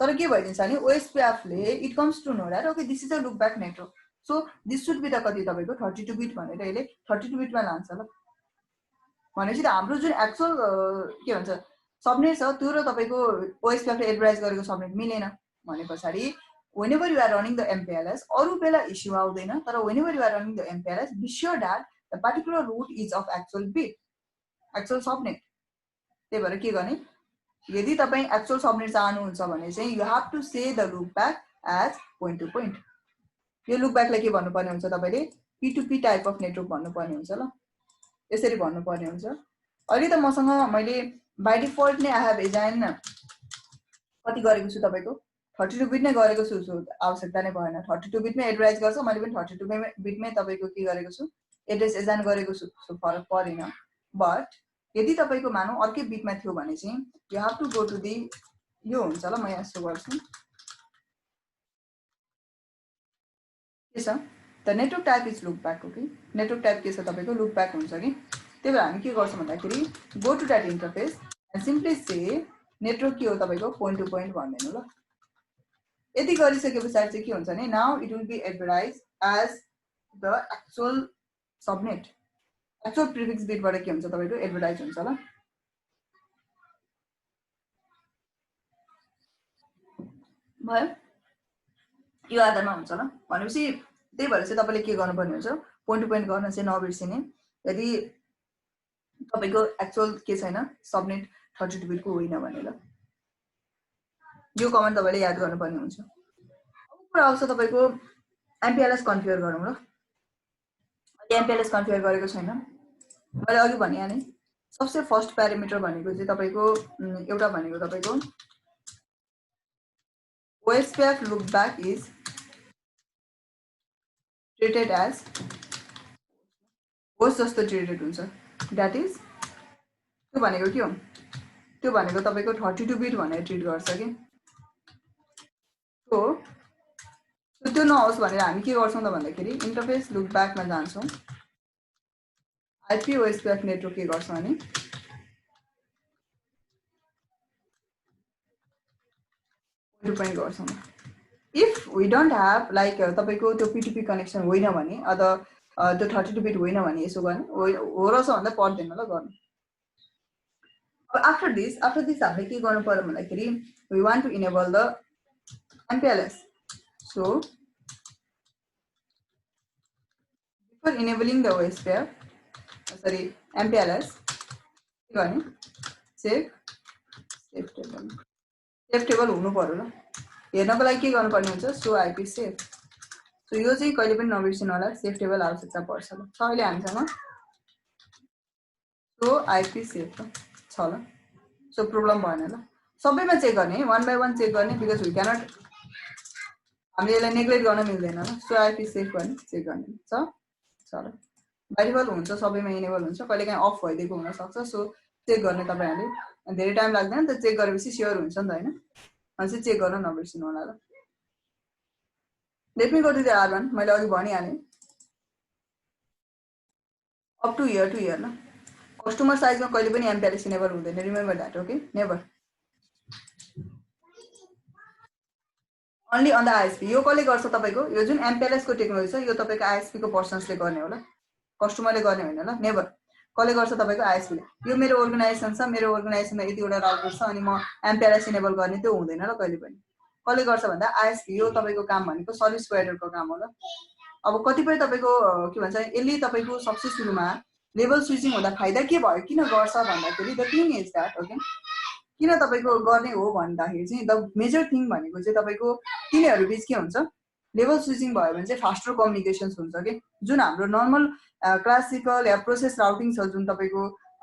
Speaker 1: तर के भइदिन्छ भने OSPF ले it comes to know that okay this is a look back network, so this should be the कति तपाईँको 32 बिट भनेर यसले 32 बिटमा लान्छ ल। भनेपछि हाम्रो जुन एक्चुअल के भन्छ सबनेट छ त्यो र तपाईँको OSPF ले एडभर्टाइज गरेको सबनेट मिलेन भने पछाडि whenever you are running the MPLS अरू बेला इस्यु आउँदैन, तर whenever you are running the MPLS be sure that the particular route is of actual bit, actual subnet. त्यही भएर के गर्ने, यदि तपाईं एक्चुअल सबनेट चाहनुहुन्छ भने चाहिँ you have to say the look back as point to point. यो लुक ब्याकलाई के भन्नुपर्ने हुन्छ तपाईले P2P टाइप अफ नेटवर्क भन्नुपर्ने हुन्छ ल, यसरी भन्नुपर्ने हुन्छ। अहिले त मसँग मैले बाइ डिफल्ट नै आई हेभ एजाइन कति गरेको छु तपाईको 32 बिट नै गरेको छु, आवश्यकता नै भएन 32 बिटमै एडभर्टाइज गर्छ, मैले पनि 32 बिटमै तपाईको के गरेको छु एड्रेस एजाइन गरेको छु, सो फरक परेन। बट यदि तपाईको मानौ अर्कै बिटमा थियो भने चाहिँ you have to go to the यो हुन्छ ल, म यहाँ यसो गर्छु के छ the network type is look back. Okay network type के छ तपाईको लुक ब्याक हुन्छ कि, त्यही भएर हामी के गर्छौं भन्दाखेरि go to that interface and simply say network के हो तपाईको पोइन्ट टु पोइन्ट भन्दिनु ल। यदि गरिसकेपछि चाहिँ के हुन्छ भने now it will be advertise as the actual subnet, actual prefix बिटबाट के हुन्छ तपाईको एडभर्टाइज हुन्छ ल। भयो यो आधारमा हुन्छ ल। भनेपछि त्यही भएर चाहिँ तपाईले के गर्नुपर्ने हुन्छ पोइन्ट टु पोइन्ट गर्न चाहिँ नबिर्सिने। यदि तपाईको एक्चुअल के छैन सबनेट 32 बिटको होइन भने ल, यो कमान्ड तपाईले याद गर्नुपर्ने हुन्छ। अब कुरा आउँछ तपाईको MPLS कन्फिगर गरौँ ल। MPLS कन्फिगर गरेको छैन, मैले अघि भनिहालेँ सबसे फर्स्ट प्यारामिटर भनेको चाहिँ तपाईको एउटा भनेको तपाईको OSPF look back is treated as host जस्तो ट्रिटेड हुन्छ, द्याट इज त्यो भनेको के हो, त्यो भनेको तपाईको 32 बिट भनेर ट्रिट गर्छ कि। सो त्यो नहोस् भनेर हामी के गर्छौं त भन्दाखेरि इन्टरफेस लुक ब्याकमा जान्छौं, IP OSPF नेटवर्क के गर्छ भने पोइन्ट टु पोइन्ट गर्छौं। If we don't have like तपाईको त्यो P2P कनेक्सन होइन भने अथवा त्यो 32 बिट होइन भने यसो गर्ने हो रहेछ भन्दा पर्दैन ल गर्नु। आफ्टर दिस हामीले के गर्नु पर्यो भन्दाखेरि we want to enable the MPLS, so before enabling the OSPF sorry MPLS के गर्ने सेभ टेबल हुनु पर्यो ल। हेर्नको लागि के गर्नुपर्ने हुन्छ सो IP सेभ, सो यो चाहिँ कहिले पनि नबिर्सिनु होला, सेभ टेबल आवश्यकता पर्छ ल। छ अहिले हामीसँग सो IP सेभ छ ल, सो प्रब्लम भएन ल। सबैमा चेक गर्ने वान बाइ वान चेक गर्ने बिकज वी क्यानट हामीले यसलाई नेग्लेक्ट गर्न मिल्दैन ल। सो IP सेभ गर्ने चेक गर्ने छ ल, बाइ डिफल्ट हुन्छ सबैमा इनेबल हुन्छ, कहिलेकाहीँ अफ भइदिएको हुन सक्छ, सो चेक गर्ने तपाईहरुले धेरै टाइम लाग्दैन त, चेक गरेपछि स्योर हुन्छ नि त हैन, अनि चेक गर्न नबिर्सिनु होला ल। Let me go to the R1, मैले अघि भनिहालेँ अप टु हियर ल। कस्टमर साइजमा कहिले पनि MPLS इनेबल हुँदैन, remember that okay, never only on the ISP। यो कसले गर्छ तपाईको यो जुन MPLS को टेक्नोलोजी छ यो तपाईको ISP को पर्सन्सले गर्ने हो ल, कस्टमरले गर्ने होइन ल, नेभर। कसले गर्छ तपाईको ISP ले। यो मेरो अर्गनाइजेसन छ, मेरो अर्गनाइजेसनमा यतिवटा राउटर छ अनि म MPLS इनेबल गर्ने त्यो हुँदैन ल कहिले पनि। कसले गर्छ भन्दा ISP, यो तपाईको काम भनेको सर्भिस प्रोवाइडरको काम हो ल। अब कतिपय तपाईको के भन्छ यसले तपाईको सबसे सुरुमा लेभल स्विचिङ हुँदा फाइदा के भयो किन गर्छ भन्दाखेरि the thing is that okay, किन तपाईको गर्ने हो भन्दाखेरि चाहिँ द मेजर थिङ भनेको चाहिँ तपाईको तिनीहरु बीच के हुन्छ लेभल स्विचिङ भयो भने चाहिँ फास्टर कम्युनिकेसन्स हुन्छ के। जुन हाम्रो नर्मल क्लासिकल या प्रोसेस राउटिङ छ, जुन तपाईको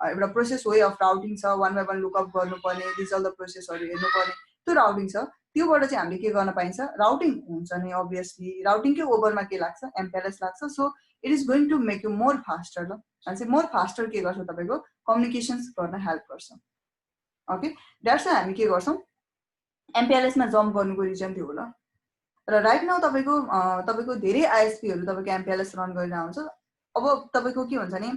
Speaker 1: एउटा प्रोसेस वे अफ राउटिङ छ, वान बाइ वान लुकअप गर्नुपर्ने रिजल्भ द प्रोसेसहरु हेर्नुपर्ने त्यो राउटिङ छ, त्योबाट चाहिँ हामीले के गर्न पाइन्छ राउटिङ हुन्छ नि अभियसली। राउटिङकै ओभरमा के लाग्छ MPLS लाग्छ, so it is going to make you more faster ल। अनि मोर फास्टर के गर्छ तपाईको कम्युनिकेसन्स गर्न हेल्प गर्छ ओके। द्याट्स वाइ हामी के गर्छौं MPLS मा जम्प गर्नुको रिजन त्यो हो ल। र राइट नाउ तपाईको धेरै ISPहरु तपाईको MPLS रन गरेर आउँछ। अब तपाईको के हुन्छ नि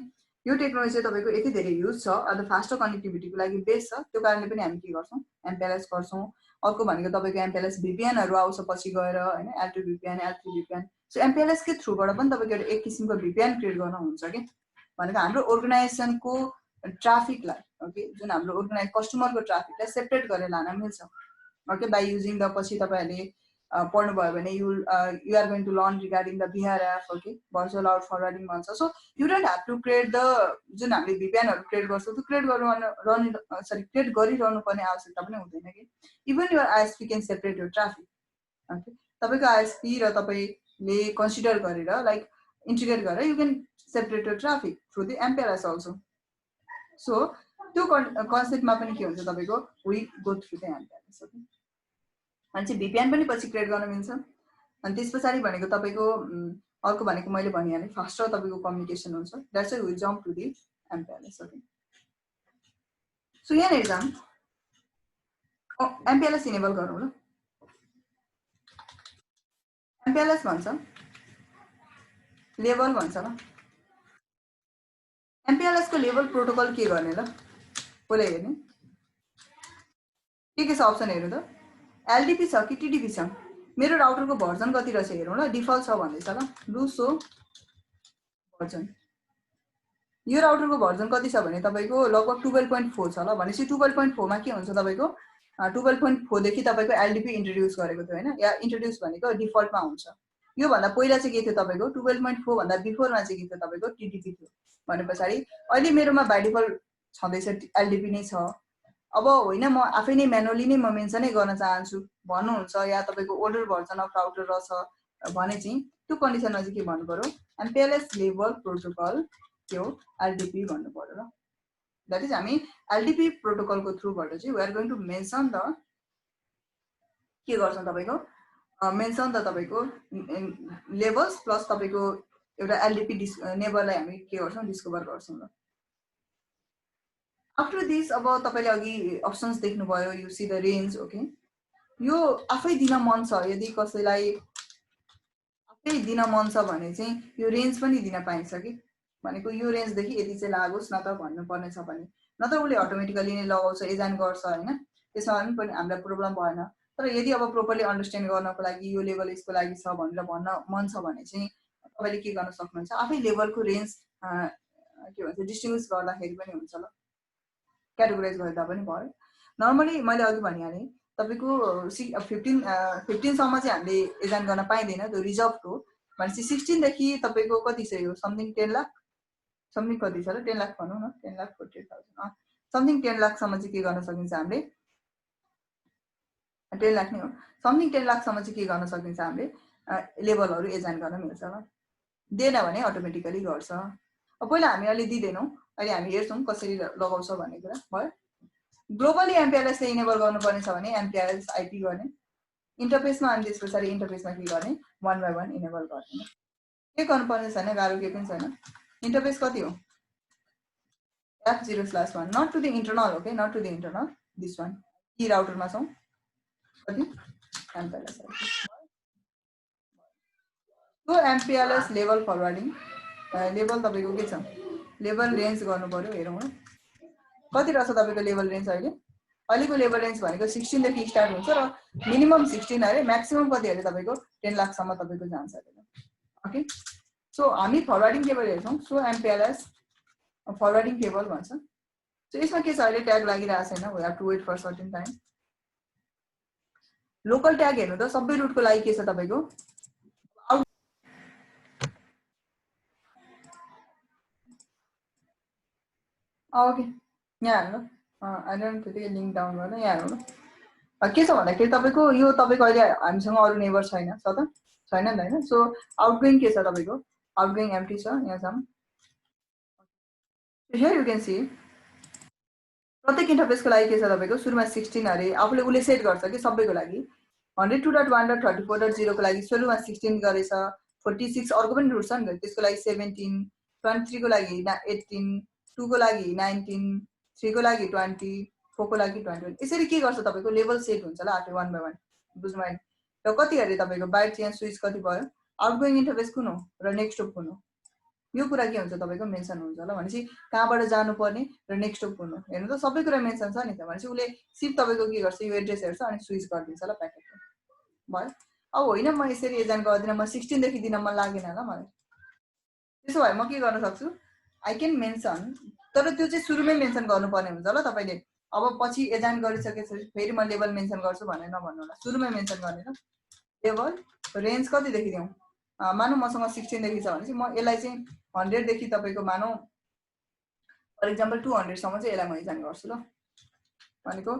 Speaker 1: यो टेक्नोलोजी चाहिँ तपाईको यति धेरै युज छ, अझ फास्टर कनेक्टिभिटीको लागि बेस्ट छ, त्यो कारणले पनि हामी के गर्छौं MPLS गर्छौं। अर्को भनेको तपाईँको एमपिएलएस भिपिएनहरू आउँछ पछि गएर होइन, L2 VPN, L3 VPN. So एमपिएलएस के थ्रुबाट पनि तपाईँको एक किसिमको भिपिएन क्रिएट गर्न हुन्छ कि भनेको हाम्रो अर्गनाइजेसनको ट्राफिकलाई, ओके, जुन हाम्रो कस्टमरको ट्राफिकलाई सेपरेट गरेर लान मिल्छ, ओके, बाई युजिङ द, पछि तपाईँहरूले पढ्नुभयो भने you are going to learn regarding the VRF, okay, virtual out forwarding भन्छ। So you don't have to create the, जुन हामीले भिपिएनहरू क्रिएट गर्छौँ त्यो क्रिएट गरिरहनु पर्ने आवश्यकता पनि हुँदैन कि even your ISP can separate your traffic, okay, तपाईँको आइएसपी र तपाईँले कन्सिडर गरेर लाइक इन्टिग्रेट गरेर you can separate your traffic through the MPLS also. So त्यो कन्सेप्टमा पनि के हुन्छ तपाईँको we go through the MPLS, okay, अनि चाहिँ भिपिएन पनि पछि क्रिएट गर्न मिल्छ। अनि त्यस पछाडि भनेको तपाईँको अर्को भनेको मैले भनिहालेँ फास्टर तपाईँको कम्युनिकेसन हुन्छ, that's why we jump to the MPLS, okay. So यहाँनिर जाम एमपिएलएस इनेबल गरौँ ल। एमपिएलएस भन्छ लेभल भन्छ ल। एमपिएलएस को लेभल प्रोटोकल के गर्ने ल, कसले हेर्ने के छ अप्सन हेर्नु त, एलडिपी छ कि टिडिपी छ, मेरो राउटरको भर्जन कति रहेछ हेरौँ ल। डिफल्ट छ भन्दैछ ल, डु सो भर्जन। यो राउटरको भर्जन कति छ भने तपाईँको लगभग 12.4 छ ल। भनेपछि 12.4 मा के हुन्छ तपाईँको 12.4 देखि तपाईँको एलडिपी इन्ट्रोड्युस गरेको थियो होइन, या इन्ट्रोड्युस भनेको डिफल्टमा हुन्छ। यो भन्दा पहिला चाहिँ के थियो तपाईँको 12.4 भन्दा बिफोरमा चाहिँ के थियो तपाईँको टिडिपी थियो। भने पछाडि अहिले मेरोमा बाइ डिफल्ट छँदैछ एलडिपी नै छ। अब होइन म आफै नै म्यानुअली नै म मेन्सनै गर्न चाहन्छु भन्नुहुन्छ या तपाईँको ओल्डर भर्जन अफ राउटर रहेछ भने चाहिँ त्यो कन्डिसनमा चाहिँ के भन्नु पर्यो, एमपिएलएस लेभल प्रोटोकल के हो एलडिपी भन्नु पर्यो ल। द्याट इज हामी एलडिपी प्रोटोकलको थ्रुबाट चाहिँ we are going to mention the के गर्छौँ तपाईँको मेन्सन द तपाईँको लेभल्स प्लस तपाईँको एउटा एलडिपी नेबरलाई हामी के गर्छौँ डिस्कभर गर्छौँ ल। आफ्टर दिस अब तपाईँले अघि अप्सन्स देख्नुभयो, you see the range, okay. यो आफै दिन मन छ, यदि कसैलाई आफै दिन मन छ भने चाहिँ यो रेन्ज पनि दिन पाइन्छ कि भनेको यो रेन्जदेखि यति चाहिँ लागोस् न त भन्नुपर्ने छ भने, नत्र उसले अटोमेटिकली नै लगाउँछ एजाइन गर्छ होइन, त्यसमा पनि हामीलाई प्रब्लम भएन। तर यदि अब प्रोपरली अन्डरस्ट्यान्ड गर्नको लागि यो लेभल यसको लागि छ भनेर भन्न मन छ भने चाहिँ तपाईँले के गर्न सक्नुहुन्छ, आफै लेभलको रेन्ज के भन्छ डिस्टिङ्ग्विस गर्दाखेरि पनि हुन्छ ल, क्याटेगोराइज गर्दा पनि भयो। नर्मली मैले अघि भनिहालेँ तपाईँको 15 सम्म चाहिँ हामीले एजाइन गर्न पाइँदैन, त्यो रिजर्भ हो। भनेपछि 16 देखि तपाईँको कति छ यो समथिङ 10 लाख समथिङ कति छ र 10 लाख भनौँ न, 10,48,000 समथिङ 10 लाखसम्म चाहिँ के गर्न सकिन्छ हामीले, 10 लाख नै हो, समथिङ 10 लाखसम्म चाहिँ के गर्न सकिन्छ हामीले लेभलहरू एजाइन गर्न मिल्छ ल। दिएन भने अटोमेटिकली गर्छ। अब पहिला हामी अहिले दिँदैनौँ, अहिले हामी हेर्छौँ कसरी लगाउँछ भन्ने कुरा भयो। ग्लोबली एमपिएलएस इनेबल गर्नुपर्ने छ भने एमपिएलएस आइपी गर्ने इन्टरफेसमा, अनि त्यस पछाडि इन्टरफेसमा के गर्ने 1 by 1 इनेबल गर्ने, के गर्नुपर्ने छैन, गाह्रो के पनि छैन। इन्टरफेस कति हो F0/1, not to the internal, okay, not to the internal, this one की राउटरमा छौँ कति एमपिएलएस। त्यो एमपिएलएस लेभल फरवर्डिङ लेभल तपाईँको के छ, लेभल रेन्ज गर्नु पर्यो। हेरौँ न कति रहेछ तपाईँको लेभल रेन्ज अहिले, अहिलेको लेभल रेन्ज भनेको 16 देखि स्टार्ट हुन्छ र मिनिमम 16 अरे म्याक्सिमम कति अरे तपाईँको 10 लाखसम्म तपाईँको जान्छ अरे, ओके। सो हामी फरवर्डिङ टेबल हेर्छौँ, सो एमपिएलएस फरवर्डिङ टेबल भन्छ। सो यसमा के छ अहिले ट्याग लागिरहेको छैन, we have to wait for certain time. Local tag हेर्नु त सबै रुटको लागि के छ तपाईँको, ओके यहाँ हेर्नु आई डोन्ट त्यतिकै लिङ्क डाउन गर्न, यहाँ हेर्नु के छ भन्दाखेरि तपाईँको यो तपाईँको अहिले हामीसँग अरू नेबर छैन, छ त छैन नि त होइन। सो आउटगोइङ के छ तपाईँको, आउटगोइङ एम्प्टी छ यहाँसम्म। हियर यु क्यान सी प्रत्येक इन्टरफेसको लागि के छ तपाईँको सुरुमा 16 अरे आफूले उसले सेट गर्छ कि सबैको लागि 102.1.34.0 को लागि सुरुमा 16 गरेछ, 46 अर्को पनि रुट छ नि त्यसको लागि 17, 23 को लागि 18, 2 को लागि 19, 3 को लागि 20, 4 को लागि 21, यसरी के गर्छ तपाईँको लेभल सेट हुन्छ ल आफै 1 by 1 बुझ्नुभयो। र कति अरे तपाईँको बाइट यहाँ स्विच कति भयो, आउटगोइङ इन्टरफेस कुन हो र नेक्स्ट कुन हो, यो कुरा के हुन्छ तपाईँको मेन्सन हुन्छ ल। भनेपछि कहाँबाट जानुपर्ने र नेक्स्ट स्टप कुन हो हेर्नु त, सबै कुरा मेन्सन छ नि त। भनेपछि उसले सिर्फ तपाईँको के गर्छ, यो एड्रेस हेर्छ अनि स्विच गरिदिन्छ ल प्याकेटको भयो। अब होइन म यसरी एजान गर्दिनँ, म 16 देखि दिन मन लागेन ल मलाई, त्यसो भए म के गर्न सक्छु, आई क्यान मेन्सन, तर त्यो चाहिँ सुरुमै मेन्सन गर्नुपर्ने हुन्छ ल तपाईँले। अब पछि एजान गरिसकेपछि फेरि म लेभल मेन्सन गर्छु भनेर नभन्नु होला, सुरुमै मेन्सन गर्ने ल। लेभल रेन्ज कतिदेखि दिउँ, मानौँ मसँग 16 देखि छ भने चाहिँ म यसलाई चाहिँ 100 देखि तपाईँको मानौँ फर इक्जाम्पल 200 सम्म चाहिँ यसलाई म एजान गर्छु ल। भनेको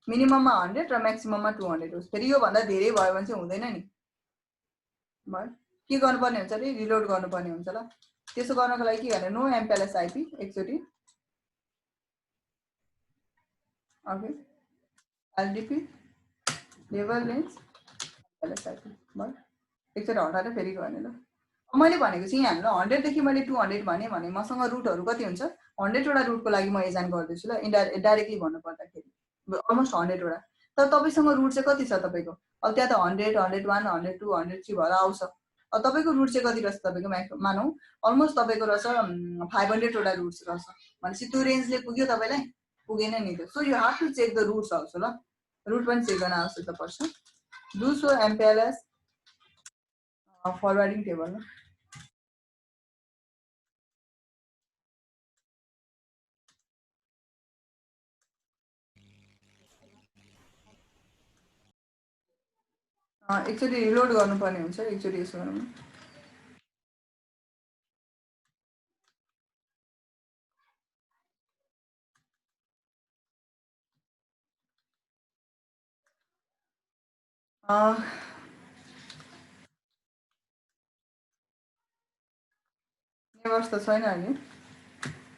Speaker 1: मिनिमममा 100 र म्याक्सिमममा 200 होस्। फेरि योभन्दा धेरै भयो भने चाहिँ हुँदैन नि भयो। के गर्नुपर्ने हुन्छ अरे, रिलोड गर्नुपर्ने हुन्छ ल। त्यसो गर्नको लागि के गर्ने, नो एमपीएलएस आइपी एकचोटि, okay LDP level range MPLS IP भयो। एकचोटि हटाएर फेरि गर्ने ल। मैले भनेको चाहिँ यहाँ हामीलाई 100 देखि मैले 200 भने मसँग रुटहरू कति हुन्छ, 100 वटा रुटको लागि म एजान गर्दैछु ल। डाइरेक्टली भन्नु पर्दाखेरि अलमोस्ट 100 वटा। तर तपाईँसँग रुट चाहिँ कति छ तपाईँको, अब त्यहाँ त 100, 101, 102, 103 भएर आउँछ। अब तपाईँको रुट चाहिँ कति रहेछ तपाईँको, मानौँ अलमोस्ट तपाईँको रहेछ 500 वटा रुट्स रहेछ। भनेपछि त्यो रेन्जले पुग्यो तपाईँलाई, पुगेन नि त। So you have to check the routes also ल, रुट पनि चेक गर्न आवश्यकता पर्छ। Do show MPLS forwarding table ल। एकचोटि रिलोड गर्नुपर्ने हुन्छ, एकचोटि यसो गरौँ। नेभर्स त छैन अहिले,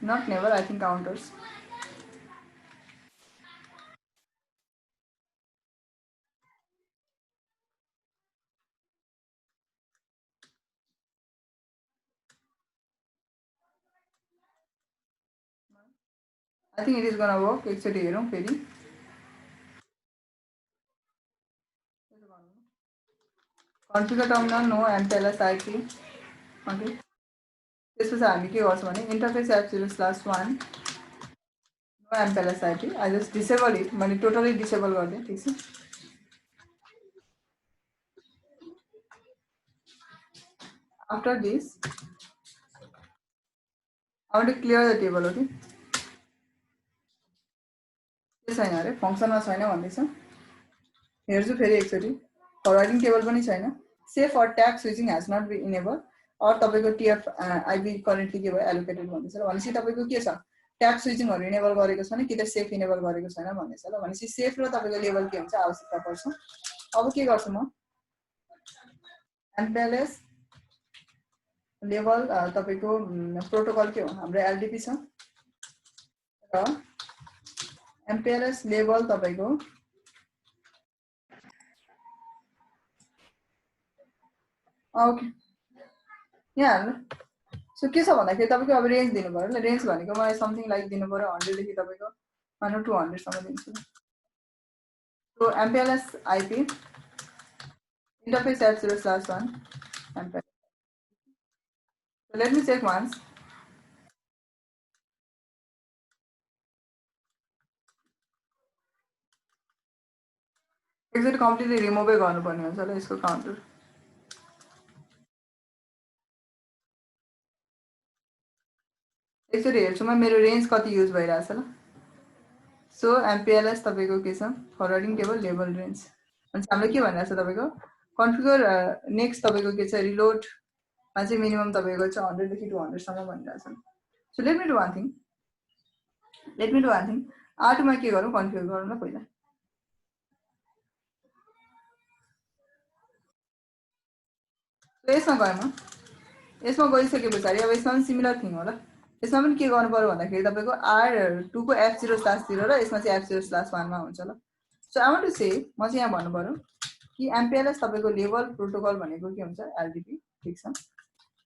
Speaker 1: not neighbour, I think counters. I think it is gonna work, एकचोटि हेरौँ फेरि। Configure terminal no MPLS IP, okay. त्यसपछि हामी के गर्छौँ भने interface F0/1 no MPLS IP, I just disable it, मैले टोटली डिसेबल गरिदिएँ, ठिक छ। After this I want to clear the table, okay. के छैन अरे, फङ्सनमा छैन भन्दैछ, हेर्छु फेरि एकचोटि। फरवार्डिङ टेबल पनि छैन, CEF or tag switching has not be enable, or तपाईँको टिएफ आइबी करेन्टली के भयो एलोकेटेड भन्दैछ ल। भनेपछि तपाईँको के छ, ट्याग स्विचिङहरू इनेबल गरेको छैन कि त सेफ इनेबल गरेको छैन भन्दैछ ल। भनेपछि सेफ र तपाईँको लेभल के हुन्छ आवश्यकता पर्छ। अब के गर्छु म, एमपीएलएस लेभल तपाईँको प्रोटोकल के हो, हाम्रो एलडीपी छ र एमपीएलएस लेभल तपाईँको ओके यहाँ हेर्नु। सो के छ भन्दाखेरि तपाईँको अब रेन्ज दिनु पऱ्यो ल। रेन्ज भनेको मलाई समथिङ लाइक दिनु पऱ्यो 100 देखि तपाईँको मानौँ 200 सम्म दिन्छु। So MPLS IP interface F0/1 MPLS. So let me check once. एकचोटि कम्प्लिटली रिमुभै गर्नुपर्ने हुन्छ ल यसको काउन्टर। एकचोटि हेर्छु म मेरो रेन्ज कति युज भइरहेछ ल। सो एमपीएलएस तपाईँको के छ, फरवार्डिङ टेबल लेभल रेन्ज। अनि हाम्रो के भनिरहेछ तपाईँको कन्फिगर नेक्स्ट तपाईँको के छ, रिलोडमा चाहिँ मिनिमम तपाईँको चाहिँ 100 देखि 200 सम्म भनिरहेछ। So let me do one thing, आर्टमा के गरौँ, कन्फिगर गरौँ ल पहिला। यसमा गएँ म, यसमा गइसके पछाडि अब यसमा पनि सिमिलर थिङ हो ल। यसमा पनि के गर्नु पर्यो भन्दाखेरि तपाईँको R2 को F0/0 र यसमा चाहिँ F0/1 मा हुन्छ ल। So I want to say, म चाहिँ यहाँ भन्नु पर्यो कि एमपीएलएस तपाईँको लेभल प्रोटोकल भनेको के हुन्छ एलडीपी, ठिक छ।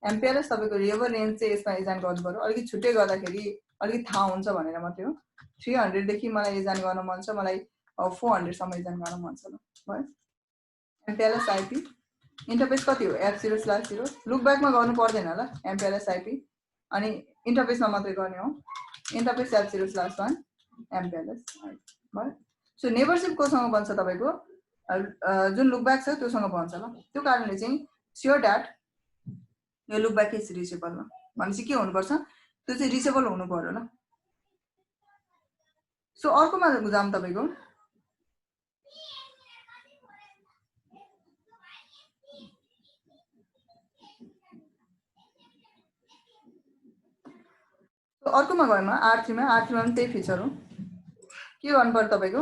Speaker 1: एमपीएलएस तपाईँको लेभल रेन्ज चाहिँ यसमा एजान गर्नु पर्यो, अलिकति छुट्टै गर्दाखेरि अलिकति थाहा हुन्छ भनेर मात्रै हो। 300 देखि मलाई एजान गर्न मन छ, मलाई 400 सम्म एजान गर्न मन छ ल भयो। एमपीएलएस आइपी इन्टरफेस कति हो F0/0, लुक ब्याकमा गर्नु पर्दैन ल एमपीएलएस आइपी अनि इन्टरफेसमा मात्रै गर्ने हो इन्टरफेस F0/1 MPLS भयो सो नेबरशिप कोसँग बन्छ तपाईको जुन लुकब्याक छ त्योसँग बन्छ ल त्यो कारणले चाहिँ स्योर दैट यो लुकब्याक इज रिचेबल ल भनेपछि के हुनुपर्छ त्यो चाहिँ रिचेबल हुनु पर्यो ल सो अर्कोमा जाम तपाईको अर्कोमा गएमा R3 मा पनि त्यही फिचर हो के गर्नु पर्यो तपाईको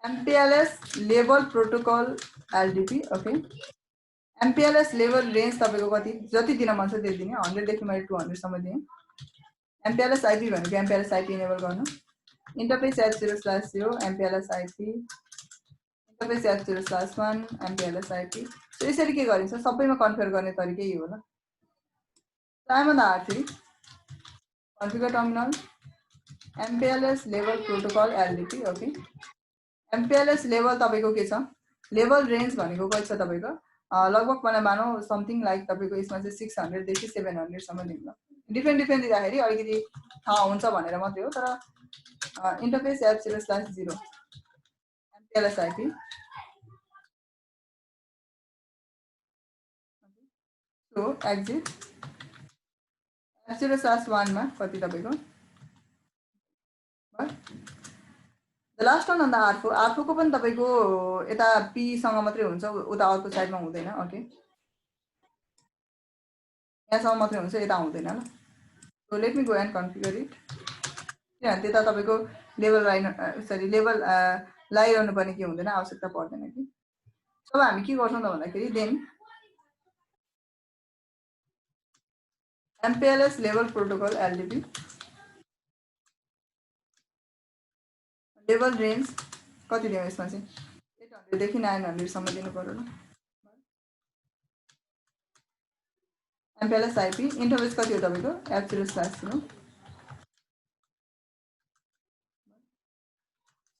Speaker 1: MPLS लेभल protocol LDP okay MPLS level range तपाईको कति जति दिन मन छ त्यति दिने 100 देखि मैले 200 सम्म दिए MPLS IP भनेको MPLS IP इनेबल गर्नु interface F0/0 MPLS IP interface F0/1 MPLS IP so यसरी के गरिन्छ सबैमा कन्फिगर गर्ने तरिका यही हो ल I'm on the R3 configure terminal MPLS level protocol LDP okay MPLS level तपाईको के छ लेभल रेन्ज भनेको कति छ तपाईको लगभग मलाई मानौ समथिङ लाइक तपाईको यसमा चाहिँ 600 देखि 700 सम्म दिन्छ डिफरेन्ट दिँदाखेरि अलिकति थाहा हुन्छ भनेर मात्रै हो तर interface F0/0 MPLS IP so exit F0/1 मा कति तपाईको द लास्ट वान अन्त R4 को पनि तपाईको यता P सँग मात्रै हुन्छ उता अर्को साइडमा हुँदैन ओके यहाँसम्म मात्रै हुन्छ यता हुँदैन ल so let me go and configure it किनभने त्यता तपाईको लेभल लेभल लगाइरहनु पर्ने के हुँदैन आवश्यकता पर्दैन कि अब हामी के गर्छौँ त भन्दाखेरि देन MPLS लेभल प्रोटोकल LDP लेभल रेन्ज कति दिउँ यसमा चाहिँ 800 देखि 900 सम्म दिनु पर्यो ल MPLS IP इन्टरफेस कति हो तपाईको F0/0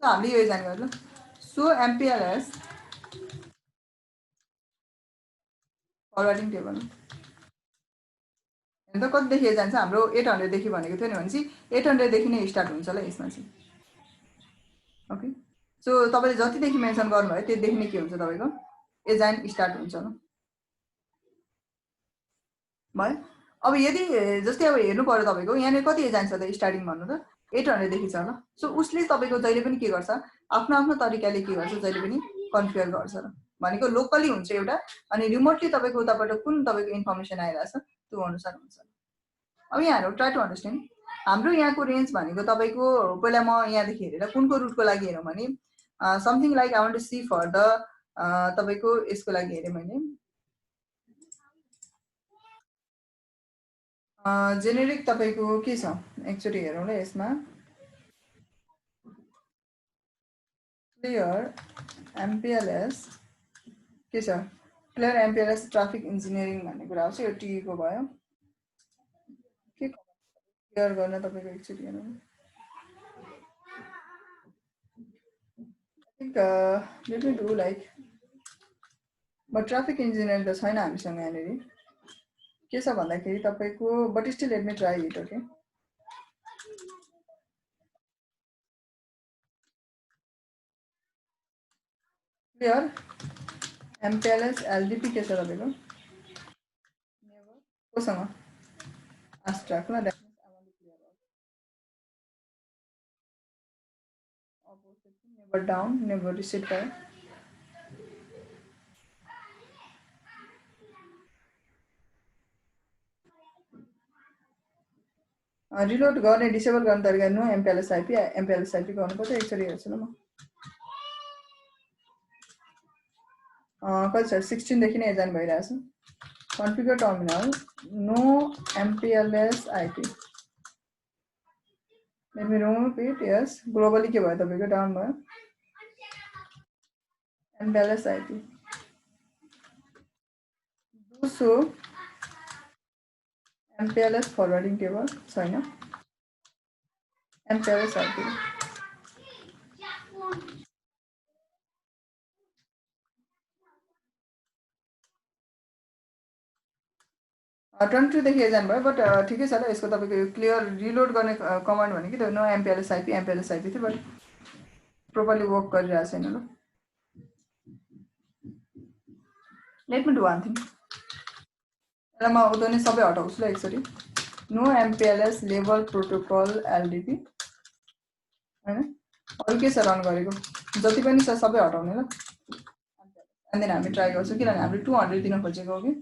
Speaker 1: सो हामीले यो जाने गर्छ सो MPLS फरवर्डिङ टेबल अन्त कति देखि जान्छ हाम्रो 800 देखि भनेको थियो नि भनेपछि 800 देखि नै स्टार्ट हुन्छ ल यसमा चाहिँ ओके सो तपाईले जति देखि मेन्सन गर्नुभयो त्यो देखि नै के हुन्छ तपाईको एजाइन स्टार्ट हुन्छ ल भयो अब यदि जस्तै अब हेर्नु पर्यो तपाईको यहाँ कति एजाइन छ त स्टार्टिङ भन्नु त 800 देखि छ ल सो उसले तपाईको जहिले पनि के गर्छ आफ्नो आफ्नो तरिकाले के गर्छ जहिले पनि कन्फिगर गर्छ ल भनेको लोकली हुन्छ एउटा अनि रिमोटली तपाईको उताबाट कुन तपाईको इन्फर्मेसन आइराछ त्यो अनुसार हुन्छ अब यहाँ ट्राई टु अन्डरस्ट्यान्ड हाम्रो यहाँको रेन्ज भनेको तपाईको पहिला म यहाँदेखि हेरेर कुनको रुटको लागि हेरौँ भने something like I want to see for the तपाईको यसको लागि हेरेँ मैले जेनेरिक तपाईको के छ एकचोटि हेरौँ ल यसमा क्लियर MPLS के छ क्लियर MPLS ट्राफिक इन्जिनियरिङ भन्ने कुरा आउँछ यो टी को भयो के क्लियर गर्न तपाईको एकचोटि हेरौँ late me do like but traffic engineer त छैन हामीसँग यहाँनिर के छ भन्दाखेरि तपाईको but still let me try it okay clear MPLS LDP के छ तपाईको कोसँग आस्ट्राक ल नेभर डाउन नेभर रिसेट भयो रिलोड गर्ने डिसेबल गर्ने तरिका नो MPLS IP गर्नुपर्छ एकचोटि हेर्छु ल म कति छ 16 देखि नै एजाइन भइरहेछ configure terminal no MPLS IP let me remove it yes globally के भयो तपाईको डाउन भयो MPLS IP दोस्रो MPLS फरवर्डिङ टेबल छैन MPLS IP 22 देखि जानुभयो बट ठिकै छ ल यसको तपाईँको क्लियर रिलोड गर्ने कमान्ड भनेको त्यो नो एमपिएलएस आइपी थियो बट प्रोपरली वर्क गरिरहेको छैन ल let me do one thing यसलाई म उता नै सबै हटाउँछु ल एकचोटि नो एमपिएलएस लेभल प्रोटोकल एलडिपी होइन अरू के छ रन गरेको जति पनि छ सबै हटाउने ल एन्ड देन हामी ट्राई गर्छौँ किनभने हामीले 200 दिन खोजेको हो कि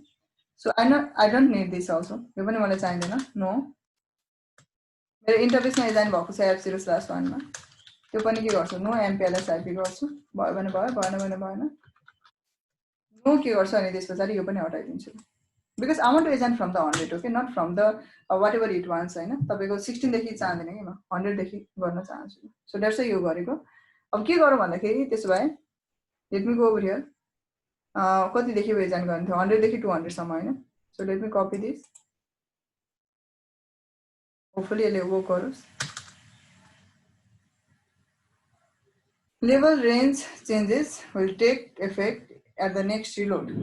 Speaker 1: so I don't need this also यो पनि मलाई चाहिँदैन नो मेरो इन्टरफेसमा डिजाइन भएको छ F0/1 मा त्यो पनि के गर्छु नो एमपिएलएस आइपी गर्छु भयो भने भयो भएन भने भएन नो के गर्छु अनि त्यस पछाडि यो पनि हटाइदिन्छु because I want to agent from the 100 okay not from the whatever it wants होइन तपाईँको 16 देखि चाहँदैन कि म 100 देखि गर्न चाहन्छु सो द्याट्स यो गरेको अब के गरौँ भन्दाखेरि त्यसो भए let me go over here कतिदेखि एजेन्ट गर्ने थियो 100 देखि 200 सम्म होइन so let me copy this hopefully यसले वर्क गरोस् level range changes will take effect at the next reload.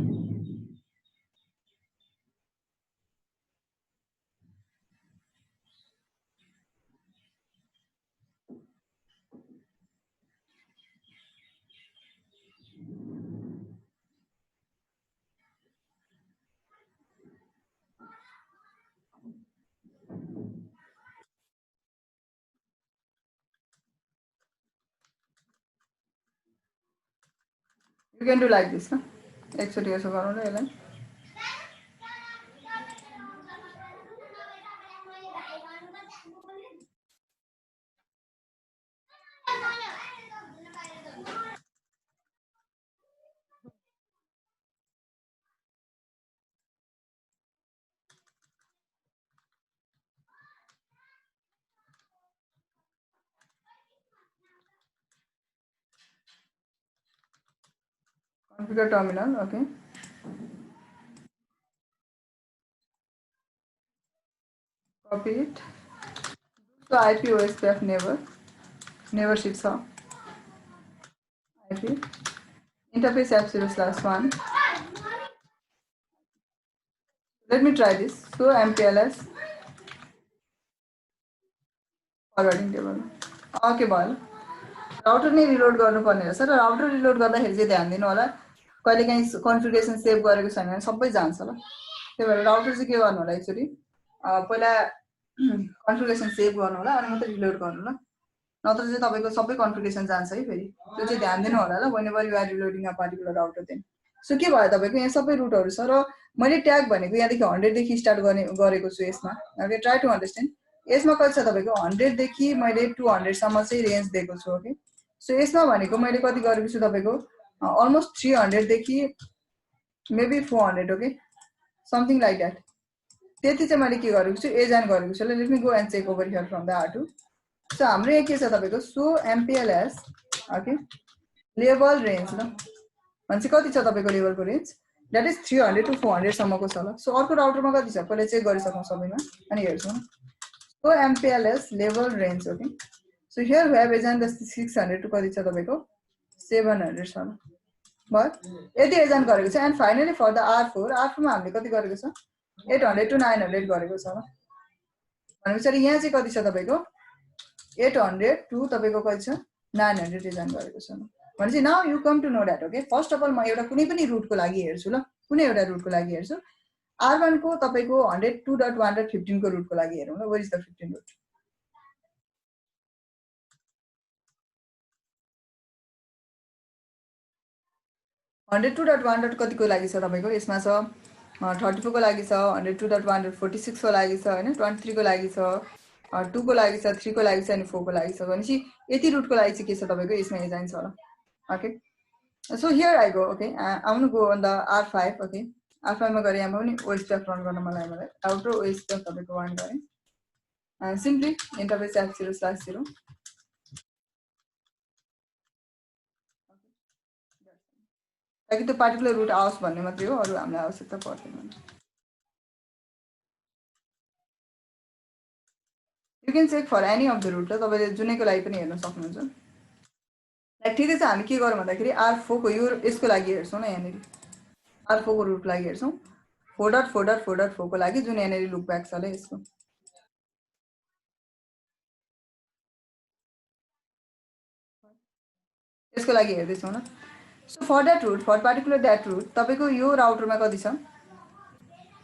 Speaker 1: You can do like this, no? एकचोटि यसो गरौँ ल यसलाई configure terminal, okay. Copy it. So IP OSPF never ships off. IP interface F0/1. Let me try this. So MPLS forwarding table. Okay, भयो router नै reload गर्नुपर्ने रहेछ र राउटर रिलोड गर्दाखेरि चाहिँ ध्यान दिनु होला कहिलेकाहीँ कन्फिगरेसन सेभ गरेको छैन भने सबै जान्छ ल त्यही भएर राउटर चाहिँ के गर्नु होला एक्चुअली पहिला कन्फिगरेसन सेभ गर्नु होला अनि मात्रै रिलोड गर्नु ल नत्र चाहिँ तपाईँको सबै कन्फिगरेसन जान्छ है फेरि त्यो चाहिँ ध्यान दिनु होला ल whenever you are reloading a particular router then so के भयो तपाईँको यहाँ सबै रुटहरू छ र मैले ट्याग भनेको यहाँदेखि 100 देखि स्टार्ट गरेको छु यसमा ओके ट्राई टु अन्डरस्ट्यान्ड यसमा कति छ तपाईँको 100 देखि मैले 200 सम्म चाहिँ रेन्ज दिएको छु ओके सो यसमा भनेको मैले कति गरेको छु तपाईँको अलमोस्ट 300 देखि maybe 400 okay something like that त्यति चाहिँ मैले के गरेको छु एजान गरेको छु let me go and check over here from the R2 so हाम्रो यहाँ के छ तपाईँको सो एमपिएलएस ओके लेभल रेन्ज ल भनेपछि कति छ तपाईँको लेभलको रेन्ज द्याट इज 300 to 400 सम्मको छ ल सो अर्को राउटरमा कति छ पहिला चेक गरिसकौँ सबैमा अनि हेर्छौँ so MPLS level range okay so here we have again the 600 to कति छ तपाईँको 700 छ ल भयो यति एजान गरेको छ and finally for the R4 मा हामीले कति गरेको छ 800 to 900 गरेको छ ल भनेपछि यहाँ चाहिँ कति छ तपाईँको 800 to तपाईँको कति छ 900 एजान गरेको छ भनेपछि now you come to know that okay first of all म एउटा कुनै पनि रुटको लागि हेर्छु ल कुनै एउटा रुटको लागि हेर्छु R1 को तपाईँको 102.115 को रुटको लागि हेरौँ ल वेयर इज द 15 रुट 102.1 कतिको लागि छ तपाईँको यसमा छ 34 को लागि छ 102.146 को लागि छ हैन 23 को लागि छ 2 को लागि छ 3 को लागि छ अनि 4 को लागि छ भनेपछि यति रुटको लागि चाहिँ के छ तपाईँको यसमा एजाइन छ ल okay so here I go okay I want go on the R5 okay R5 मा गरे यहाँ पनि OSPF रन गर्न मलाई राउटर OSPF तपाईँको वान गरे सिम्पली इन्टरफेस F0/0 ताकि त्यो पार्टिकुलर रुट आओस् भन्ने मात्रै हो अरू हामीलाई आवश्यकता पर्दैन you can check for any of the route ल तपाईँले जुनैको लागि पनि हेर्न सक्नुहुन्छ लाइक ठिकै छ हामी के गरौँ भन्दाखेरि R4 को यो यसको लागि हेर्छौँ न यहाँनिर R4 को रुट लागि हेर्छौँ 4.4.4.4 को लागि जुन यहाँनिर लुप ब्याक छ ल यसको यसको लागि हेर्दैछौँ न so for that route for particular that route तपाईँको यो राउटरमा कति छ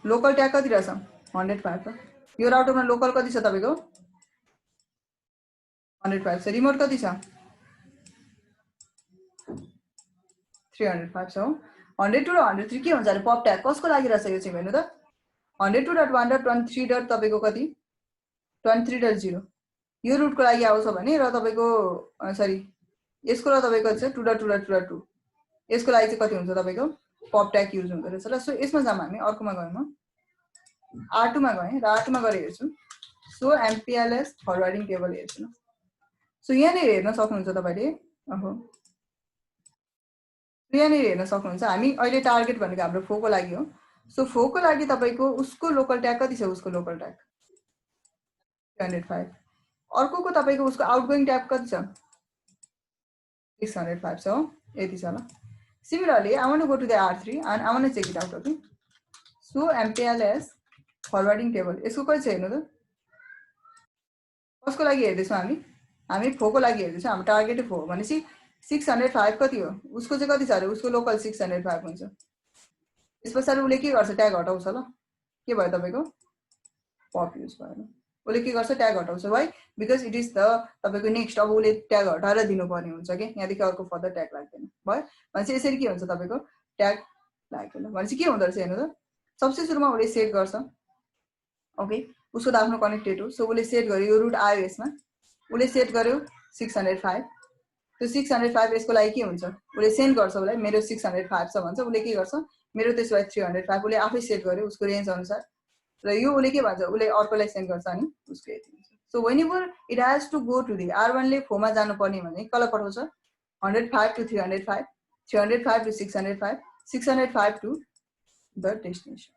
Speaker 1: लोकल ट्याग कति रहेछ 105 त यो राउटरमा लोकल कति छ तपाईँको 105 छ रिमोट कति छ 305 छ हो 102 र 103 के हुन्छ अरे पप ट्याग कसको लागि रहेछ यो चाहिँ हेर्नु त 102.1.23 डट तपाईँको कति 23.0 यो रुटको लागि आउँछ भने र तपाईँको सरी यसको र तपाईँको चाहिँ 2.2.2.2 यसको लागि चाहिँ कति हुन्छ तपाईँको पप ट्याग युज हुँदो रहेछ ल सो यसमा जाम हामी अर्कोमा गयौँ म R2 मा गएँ र R2 मा गएर हेर्छु सो MPLS फरवर्डिङ टेबल हेर्छु न सो यहाँनिर हेर्न सक्नुहुन्छ तपाईँले अहो यहाँनिर हेर्न सक्नुहुन्छ हामी अहिले टार्गेट भनेको हाम्रो फोको लागि हो सो फोको लागि तपाईँको उसको लोकल ट्याग कति छ उसको लोकल ट्याग 305 अर्कोको तपाईँको उसको आउटगोइङ ट्याग कति छ 605 छ हो यति छ ल similarly I want to go to the R3 and I want to check it out okay so MPLS forwarding table यसको कति छ हेर्नु त कसको लागि हेर्दैछौँ हामी फोको लागि हेर्दैछौँ हाम्रो टार्गेट फो भनेपछि 605 कति हो उसको चाहिँ कति छ अरे उसको लोकल 605 हुन्छ त्यस पछाडि उसले के गर्छ ट्याग हटाउँछ ल के भयो तपाईँको पप युज भएन उसले के गर्छ ट्याग हटाउँछ भाइ बिकज इट इज द तपाईँको नेक्स्ट अब उसले ट्याग हटाएर दिनुपर्ने हुन्छ कि यहाँदेखि अर्को फर्दर ट्याग लाग्दैन भयो भनेपछि यसरी के हुन्छ तपाईँको ट्याग लागेन भनेपछि के हुँदो रहेछ हेर्नु त सबसे सुरुमा उसले सेट गर्छ ओके उसको त आफ्नो कनेक्टेड हो सो उसले सेट गर्यो यो रुट आयो यसमा उसले सेट गर्यो 605 त्यो 605 यसको लागि के हुन्छ उसले सेन्ड गर्छ उसलाई मेरो 605 छ भन्छ उसले के गर्छ मेरो त्यसो भए 305 उसले आफै सेट गर्यो उसको रेन्ज अनुसार र यो उसले के भन्छ उसले अर्कोलाई सेन्ड गर्छ अनि उसको यति हुन्छ so whenever it has to go to the R1 ले फोमा जानुपर्ने भने कसलाई पठाउँछ 105 to 305 305 to 605 605 to the destination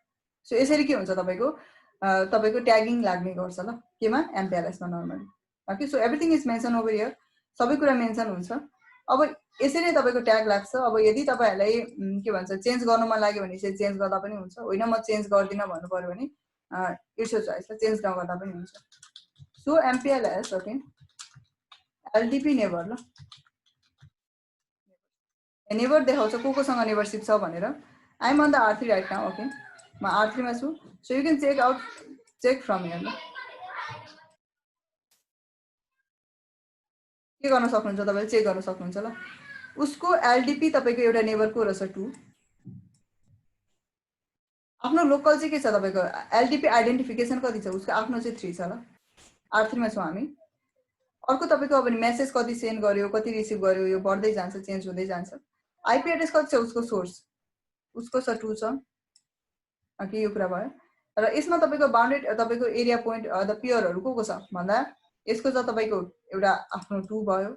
Speaker 1: so यसरी के हुन्छ तपाईँको ट्यागिङ लाग्ने गर्छ ल केमा MPLS मा normally okay so everything is mention over here सबै कुरा मेन्सन हुन्छ अब यसरी तपाईँको ट्याग लाग्छ अब यदि तपाईँहरूलाई के भन्छ चेन्ज गर्नु मन लाग्यो भने चाहिँ चेन्ज गर्दा पनि हुन्छ होइन म चेन्ज गर्दिनँ भन्नु पर्यो भने इट्स योर चोइस चेन्ज नगर्दा पनि हुन्छ सो MPLS ओके LDP नेभर ल नेभर देखाउँछ कोसँग नेभरसिप छ भनेर I am on the R3 right now okay म R3 मा छु so you can check from here ल के गर्न सक्नुहुन्छ तपाईले चेक गर्न सक्नुहुन्छ ल उसको LDP तपाईको एउटा नेभरको रहेछ 2 आफ्नो लोकल चाहिँ के छ तपाईको LDP आइडेन्टिफिकेसन कति छ उसको आफ्नो चाहिँ 3 छ ल R3 मा छौं हामी अर्को तपाईको अब मेसेज कति सेन्ड गर्यो कति रिसिभ गर्यो यो बढ्दै जान्छ चेन्ज हुँदै जान्छ आईपी एड्रेस कति छ उसको सोर्स उसको छ 2 छ ओके यो कुरा भयो र यसमा तपाईको बाउन्डेड तपाईको एरिया पोइन्ट द पियरहरु को छ भन्दा यसको चाहिँ तपाईको एउटा आफ्नो 2 भयो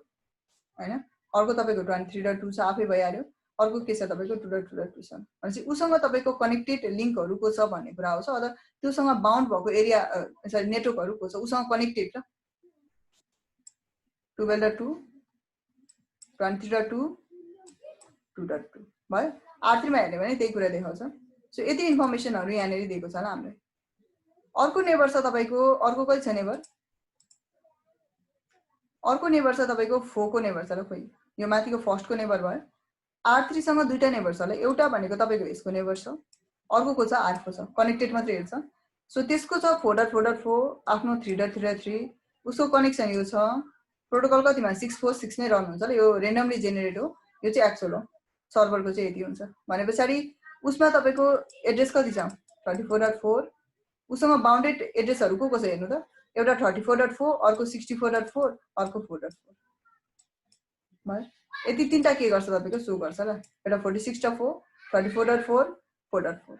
Speaker 1: हैन अर्को तपाईको 23.2 छ आफै भइहाल्यो अर्को के छ तपाईको 2.2.2 छ भनेपछि उसँग तपाईको कनेक्टेड लिंकहरु को छ भन्ने कुरा आउँछ अथवा त्योसँग बाउन्ड भएको एरिया सरी नेटवर्कहरु को छ उसँग कनेक्टेड र 12.2 23.2 2.2 भयो R3 मा हेर्ने भने त्यही कुरा देखाउँछ सो यति इन्फर्मेसनहरु यहाँनेरि दिएको छ ल हामीले अर्को नेबर छ तपाईको अर्को कति छ नेबर अर्को नेबर छ तपाईको 4 को नेबर छ ल खोइ यो माथिको फर्स्ट को नेबर भयो R3 सँग दुईटा नेबर छ ल एउटा भनेको तपाईको यसको नेबर छ अर्को को छ R4 छ कनेक्टेड मात्रै हेर्छ सो त्यसको छ 4.4.4 आफ्नो 3.3.3 उसको कनेक्सन यो छ प्रोटोकल कतिमा 646 मै रन हुन्छ ल यो रेन्डमली जेनेरेट हो यो चाहिँ एक्चुअल हो सर्भरको चाहिँ यति हुन्छ भनेपछि उसमा तपाईको एड्रेस कति छ 34.4 उसँग बाउन्डेड एड्रेसहरु को छ हेर्नु त एउटा 34.4 अर्को 64.4 अर्को 4.4 भयो यति तीनटा के गर्छ तपाईको शो गर्छ ल एउटा 46.4 34.4 4.4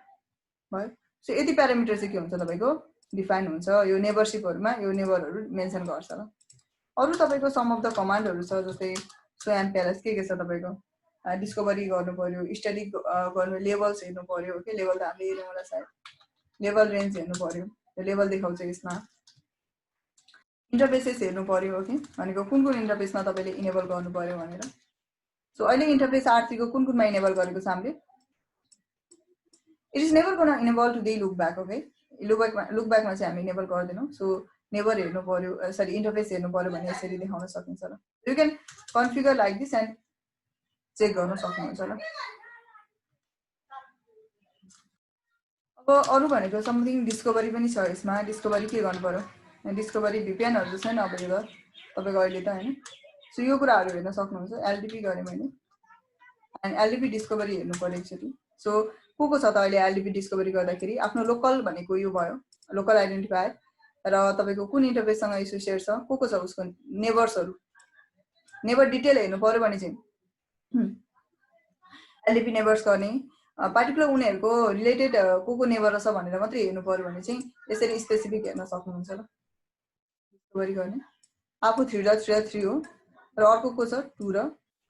Speaker 1: भयो सो यति प्यारामिटर चाहिँ के हुन्छ तपाईको डिफाइन हुन्छ यो नेबरशिपहरुमा यो नेबरहरु मेन्सन गर्छ ल अरु तपाईको सम अफ द कमान्डहरु छ जस्तै सो MPLS के छ तपाईको डिस्कभरी गर्नु पर्यो स्टडी गर्नु लेभल्स हेर्नु पर्यो ओके लेभल त हामीले हेर्नु होला सायद लेभल रेन्ज हेर्नु पर्यो यो लेभल देखाउँछ यसमा इन्टरफेसेस हेर्नु पर्यो ओके भनेको कुन कुन इन्टरफेसमा तपाईले इनेबल गर्नु पर्यो भनेर सो अहिले इन्टरफेस R3 को कुन कुनमा इनेबल गरेको छ हामीले it is never gonna enable to the look back okay look ब्याकमा चाहिँ हामी इनेबल गर्दैनौँ सो नेभर हेर्नु पर्यो सरी इन्टरफेस हेर्नु पर्यो भने यसरी देखाउन सकिन्छ ल you can configure like this and check गर्न सक्नुहुन्छ ल अब अरू भनेको समथिङ डिस्कभरी पनि छ यसमा डिस्कभरी के गर्नु पर्यो डिस्कभरी भिपिएनहरू छैन अब यो तपाईँको अहिले त होइन सो यो कुराहरू हेर्न सक्नुहुन्छ एलडिपी गरेँ मैले एन्ड एलडिपी डिस्कभरी हेर्नु पर्यो एकचोटि सो को छ त अहिले एलडिपी डिस्कभरी गर्दाखेरि आफ्नो लोकल भनेको यो भयो लोकल आइडेन्टिफायर र तपाईँको कुन इन्टरफेससँग एसोसिएट छ को छ उसको नेबर्सहरू नेबर डिटेल हेर्नु पर्यो भने चाहिँ एलडिपी नेबर्स गर्ने पार्टिकुलर उनीहरूको रिलेटेड को नेबर छ भनेर मात्रै हेर्नु पर्यो भने चाहिँ यसरी स्पेसिफिक हेर्न सक्नुहुन्छ ल डिस्कभरी गर्ने आफू 3.3 हो र अर्को को छ 2 र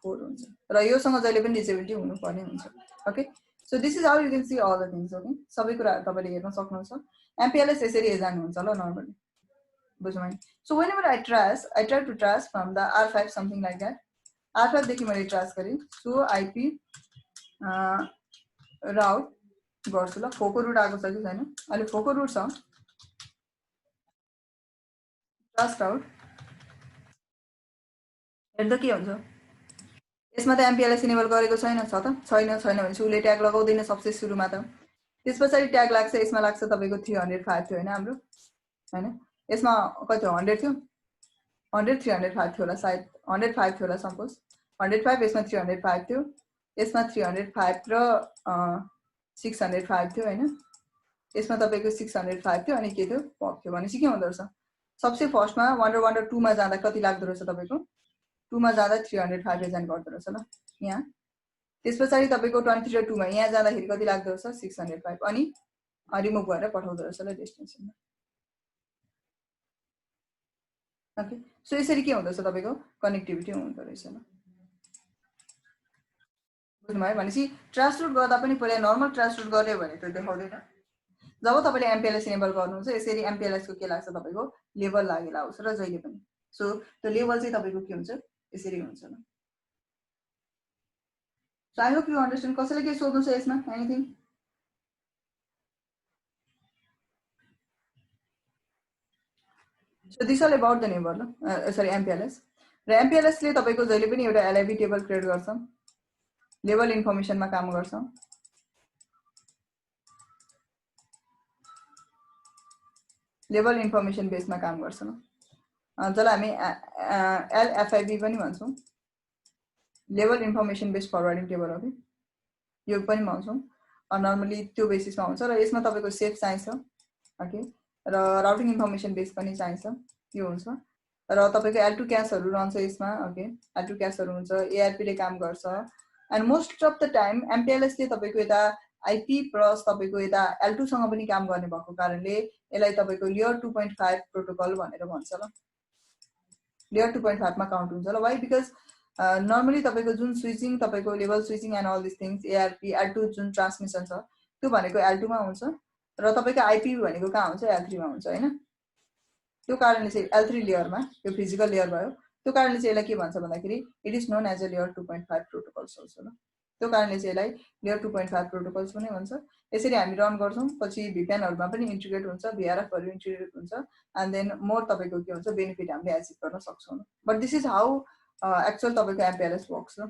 Speaker 1: 4 हुन्छ र योसँग जहिले पनि डिसेबिलिटी हुनुपर्ने हुन्छ okay so this is how you can see all the things okay सबै कुराहरू तपाईँले हेर्न सक्नुहुन्छ एमपिएलएस यसरी जानुहुन्छ ल नर्मली बुझ्नु भयो so whenever I try to trace from the R5 something like that R5 देखि मैले ट्रास गरेँ सो आइपी राउट गर्छु ल फोको रुट आएको छ कि छैन अहिले फोको रुट छ ट्रास्ट राउट हेर्दा के हुन्छ यसमा त एमपिएलएस इनेबल गरेको छैन छ त छैन भनेपछि उसले ट्याग लगाउँदैन सबसे सुरुमा त त्यस पछाडि ट्याग लाग्छ यसमा लाग्छ तपाईँको 305 थियो होइन हाम्रो होइन यसमा कति 100 थियो 100 305 थियो होला सायद 105 थियो होला सपोज 105 यसमा 305 थियो यसमा 305 र 605 थियो होइन यसमा तपाईँको 605 थियो अनि के थियो पप थियो भनेपछि के हुँदो रहेछ सबसे फर्स्टमा वन्डर 2 मा जाँदा कति लाग्दो रहेछ तपाईँको 2 मा जाँदा 305 एजेन्ट गर्दो रहेछ ल यहाँ त्यस पछाडि तपाईँको 23 र 2 मा यहाँ जाँदाखेरि कति लाग्दो रहेछ 605 अनि रिमुभ गरेर पठाउँदो रहेछ ल डेस्टिनेसनमा ओके सो यसरी के हुँदो रहेछ तपाईँको कनेक्टिभिटी हुँदो रहेछ ल बुझ्नुभयो भनेपछि ट्रास रुट गर्दा पनि पहिला नर्मल ट्रास रुट गर्यो भने त देखाउँदैन जब तपाईँले एमपिएलएस इनेबल गर्नुहुन्छ यसरी एमपिएलएस को के लाग्छ तपाईँको लेभल लागेला आउँछ र जहिले पनि सो त्यो लेभल चाहिँ तपाईँको के हुन्छ यसरी हुन्छ ल so I hope you understand कसैले के सोध्नु छ यसमा anything so this all about the neighbour ल सरी एमपिएलएस र एमपिएलएस ले तपाईँको जहिले पनि एउटा एलआइबी टेबल क्रिएट गर्छ लेभल इन्फर्मेसनमा काम गर्छ लेभल इन्फर्मेसन बेसमा काम गर्छ जसलाई हामी एलएफआइबी पनि भन्छौँ लेभल इन्फर्मेसन बेस फरवर्डिङ टेबल हो कि यो पनि भन्छौँ नर्मली त्यो बेसिसमा हुन्छ र यसमा तपाईँको सेफ चाहिन्छ ओके र राउटिङ इन्फर्मेसन बेस पनि चाहिन्छ यो हुन्छ र तपाईँको L2 क्याशहरू रहन्छ यसमा ओके L2 क्याशहरू हुन्छ ARP ले काम गर्छ and most of the time MPLS ले तपाईँको यता आइपी प्लस तपाईँको यता L2 सँग पनि काम गर्ने भएको कारणले यसलाई तपाईँको लेयर 2.5 प्रोटोकल भनेर भन्छ ल लेयर 2.5 मा काउन्ट हुन्छ ल वाइ बिकज नर्मली तपाईँको जुन स्विचिङ तपाईँको लेभल switching and all this things ARP L2 जुन ट्रान्समिसन छ त्यो भनेको L2 मा हुन्छ र तपाईँको आइपी भनेको कहाँ हुन्छ L3 मा हुन्छ हैन त्यो कारणले चाहिँ L3 लेयरमा यो फिजिकल लेयर भयो त्यो कारणले चाहिँ यसलाई के भन्छ भन्दाखेरि it is known as a layer 2.5 protocols also ल त्यो कारणले चाहिँ यसलाई लेयर 2.5 प्रोटोकल्स पनि भन्छ यसरी हामी रन गर्छौं पछि VPN-हरुमा पनि इन्टिग्रेट हुन्छ VRF-हरु इन्टिग्रेट हुन्छ एन्ड देन मोर तपाईको के हुन्छ बेनिफिट हामीले अचिभ गर्न सक्छौं but this is how actual तपाईको एमपिएलएस वर्क्स ल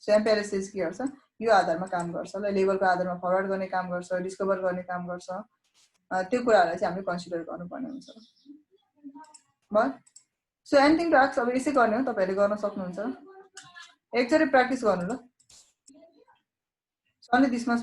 Speaker 1: सो एमपिएलएस चाहिँ के गर्छ यो आधारमा काम गर्छ ल लेभलको आधारमा फरवर्ड गर्ने काम गर्छ डिस्कभर गर्ने काम गर्छ त्यो कुराहरुलाई चाहिँ हामीले कन्सिडर गर्नुपर्ने हुन्छ but so anything to ask अब यसै गर्ने हो तपाईहरुले गर्न सक्नुहुन्छ एकचोटी प्र्याक्टिस गर्नु ल सधैँ दिसमा